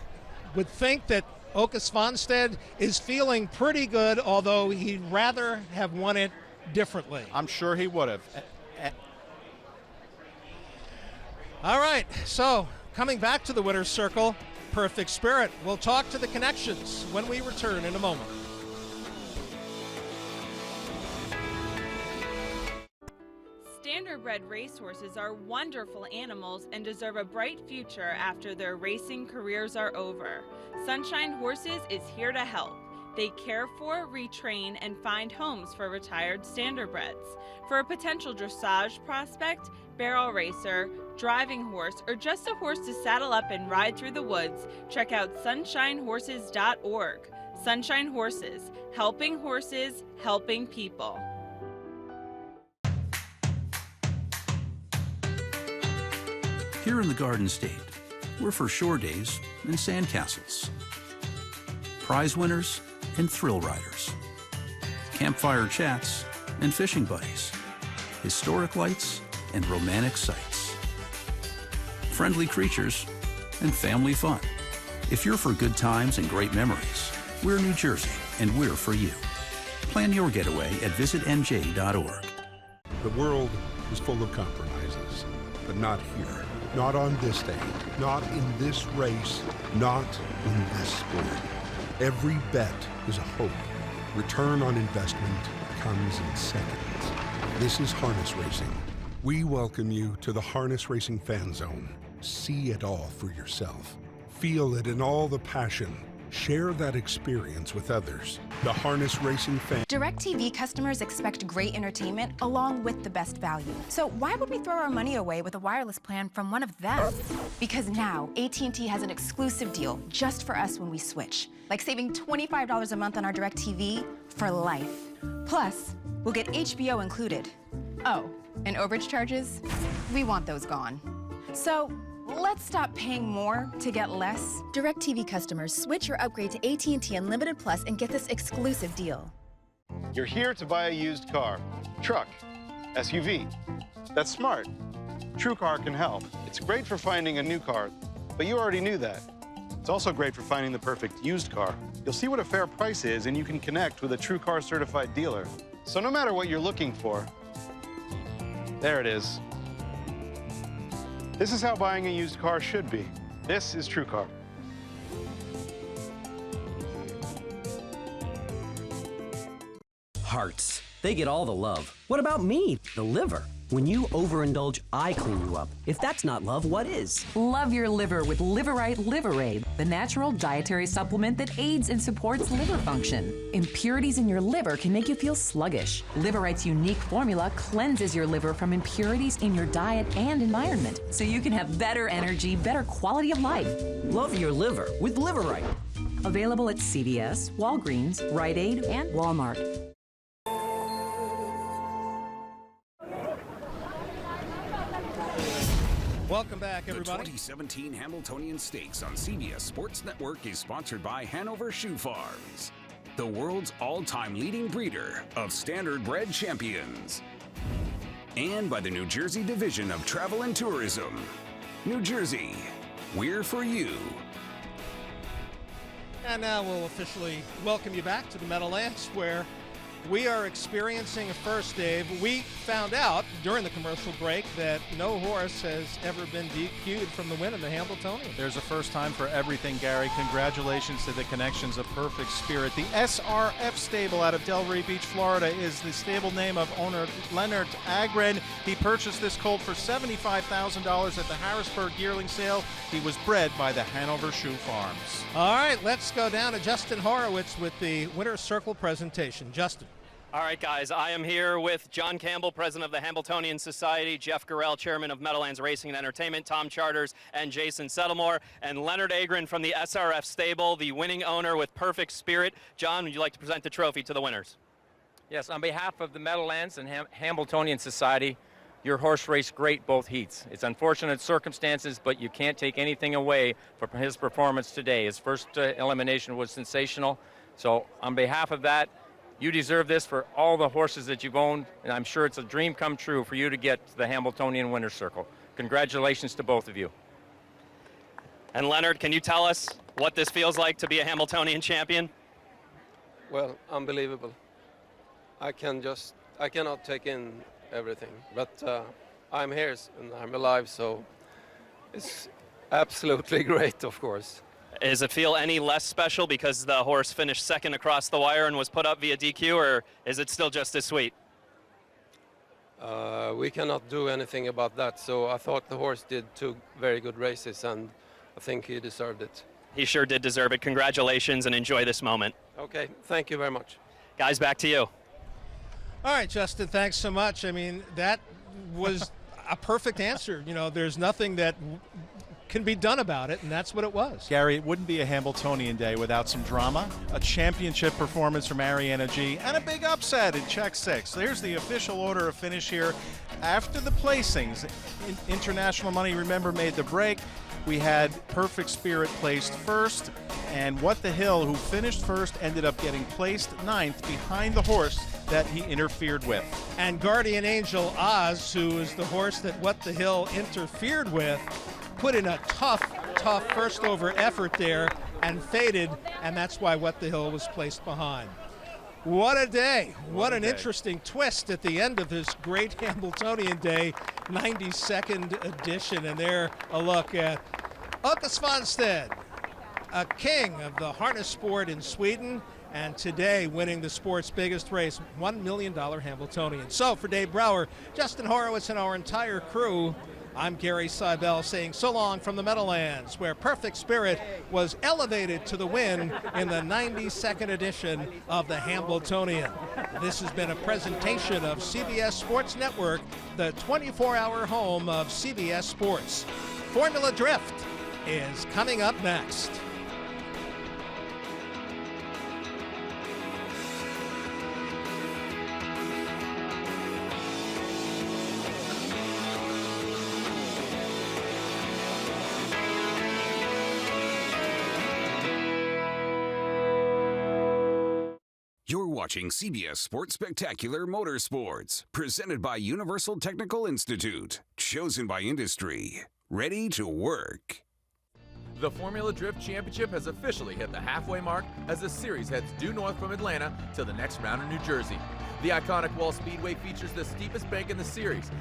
would think that Åke Svanstedt is feeling pretty good, although he'd rather have won it differently. I'm sure he would have. All right, so coming back to the winner's circle, Perfect Spirit. We'll talk to the connections when we return in a moment. Standardbred racehorses are wonderful animals and deserve a bright future after their racing careers are over. Sunshine Horses is here to help. They care for, retrain, and find homes for retired standardbreds. For a potential dressage prospect, barrel racer, driving horse, or just a horse to saddle up and ride through the woods, check out sunshinehorses.org. Sunshine Horses, helping people. Here in the Garden State, we're for shore days and sandcastles, prize winners and thrill riders, campfire chats and fishing buddies, historic lights and romantic sights, friendly creatures and family fun. If you're for good times and great memories, we're New Jersey and we're for you. Plan your getaway at visitnj.org. The world is full of compromises, but not here. Not on this day, not in this race, not in this sport. Every bet is a hope. Return on investment comes in seconds. This is harness racing. We welcome you to the Harness Racing Fan Zone. See it all for yourself. Feel it in all the passion. Share that experience with others. The Harness Racing Fan. DirecTV customers expect great entertainment along with the best value. So why would we throw our money away with a wireless plan from one of them? Because now AT&T has an exclusive deal just for us when we switch. Like saving $25 a month on our DirecTV for life. Plus, we'll get HBO included. Oh, and overage charges? We want those gone. So let's stop paying more to get less. DirecTV customers, switch or upgrade to AT&T Unlimited Plus and get this exclusive deal. You're here to buy a used car, truck, SUV. That's smart. TrueCar can help. It's great for finding a new car, but you already knew that. It's also great for finding the perfect used car. You'll see what a fair price is, and you can connect with a TrueCar certified dealer. So no matter what you're looking for, there it is. This is how buying a used car should be. This is TrueCar. Hearts. They get all the love. What about me, the liver? When you overindulge, I clean you up. If that's not love, what is? Love your liver with Liverite Liverade, the natural dietary supplement that aids and supports liver function. Impurities in your liver can make you feel sluggish. Liverite's unique formula cleanses your liver from impurities in your diet and environment, so you can have better energy, better quality of life. Love your liver with Liverite. Available at CVS, Walgreens, Rite Aid, and Walmart. Welcome back, everybody. The 2017 Hamiltonian Stakes on CBS Sports Network is sponsored by Hanover Shoe Farms, the world's all-time leading breeder of standardbred champions, and by the New Jersey Division of Travel and Tourism. New Jersey, we're for you. And now we'll officially welcome you back to the Meadowlands, where We are experiencing a first, Dave. We found out during the commercial break that no horse has ever been DQ'd from the win in the Hambletonian. There's a first time for everything, Gary. Congratulations to the connections of Perfect Spirit. The SRF stable out of Delray Beach, Florida is the stable name of owner Leonard Agren. He purchased this colt for $75,000 at the Harrisburg yearling sale. He was bred by the Hanover Shoe Farms. All right, let's go down to Justin Horowitz with the Winner's Circle presentation. Justin. All right, guys, I am here with John Campbell, president of the Hambletonian Society, Jeff Gorell, chairman of Meadowlands Racing and Entertainment, Tom Charters, and Jason Settlemore, and Leonard Agren from the SRF stable, the winning owner with Perfect Spirit. John, would you like to present the trophy to the winners? Yes, on behalf of the Meadowlands and Hambletonian Society, your horse raced great both heats. It's unfortunate circumstances, but you can't take anything away from his performance today. His first elimination was sensational. So on behalf of that, you deserve this for all the horses that you've owned, and I'm sure it's a dream come true for you to get to the Hambletonian Winner's Circle. Congratulations to both of you. And Leonard, can you tell us what this feels like to be a Hamiltonian champion? Well, unbelievable. I cannot take in everything, but I'm here and I'm alive, so it's absolutely great, of course. Does it feel any less special because the horse finished second across the wire and was put up via DQ, or is it still just as sweet? We cannot do anything about that, so I thought the horse did 2 very good races, and I think he deserved it. He sure did deserve it. Congratulations, and enjoy this moment. Okay, thank you very much. Guys, back to you. All right, Justin, thanks so much. I mean, that was a perfect answer. You know, there's nothing that can be done about it, and that's what it was. Gary, it wouldn't be a Hambletonian day without some drama, a championship performance from Ariana G, and a big upset in check 6. So here's the official order of finish here. After the placings, International Money, remember, made the break. We had Perfect Spirit placed first, and What the Hill, who finished first, ended up getting placed 9th behind the horse that he interfered with. And Guardian Angel Oz, who is the horse that What the Hill interfered with, put in a tough first over effort there and faded, and that's why What the Hill was placed behind. What a day. What an interesting twist at the end of this great Hambletonian day, 92nd edition. And there a look at Åke Svanstedt, a king of the harness sport in Sweden, and today winning the sport's biggest race, $1 million Hambletonian. So for Dave Brower, Justin Horowitz, and our entire crew, I'm Gary Seibel saying so long from the Meadowlands, where Perfect Spirit was elevated to the win in the 92nd edition of the Hambletonian. This has been a presentation of CBS Sports Network, the 24-hour home of CBS Sports. Formula Drift is coming up next. You're watching CBS Sports Spectacular Motorsports, presented by Universal Technical Institute, chosen by industry, ready to work. The Formula Drift Championship has officially hit the halfway mark as the series heads due north from Atlanta to the next round in New Jersey. The iconic Wall Speedway features the steepest bank in the series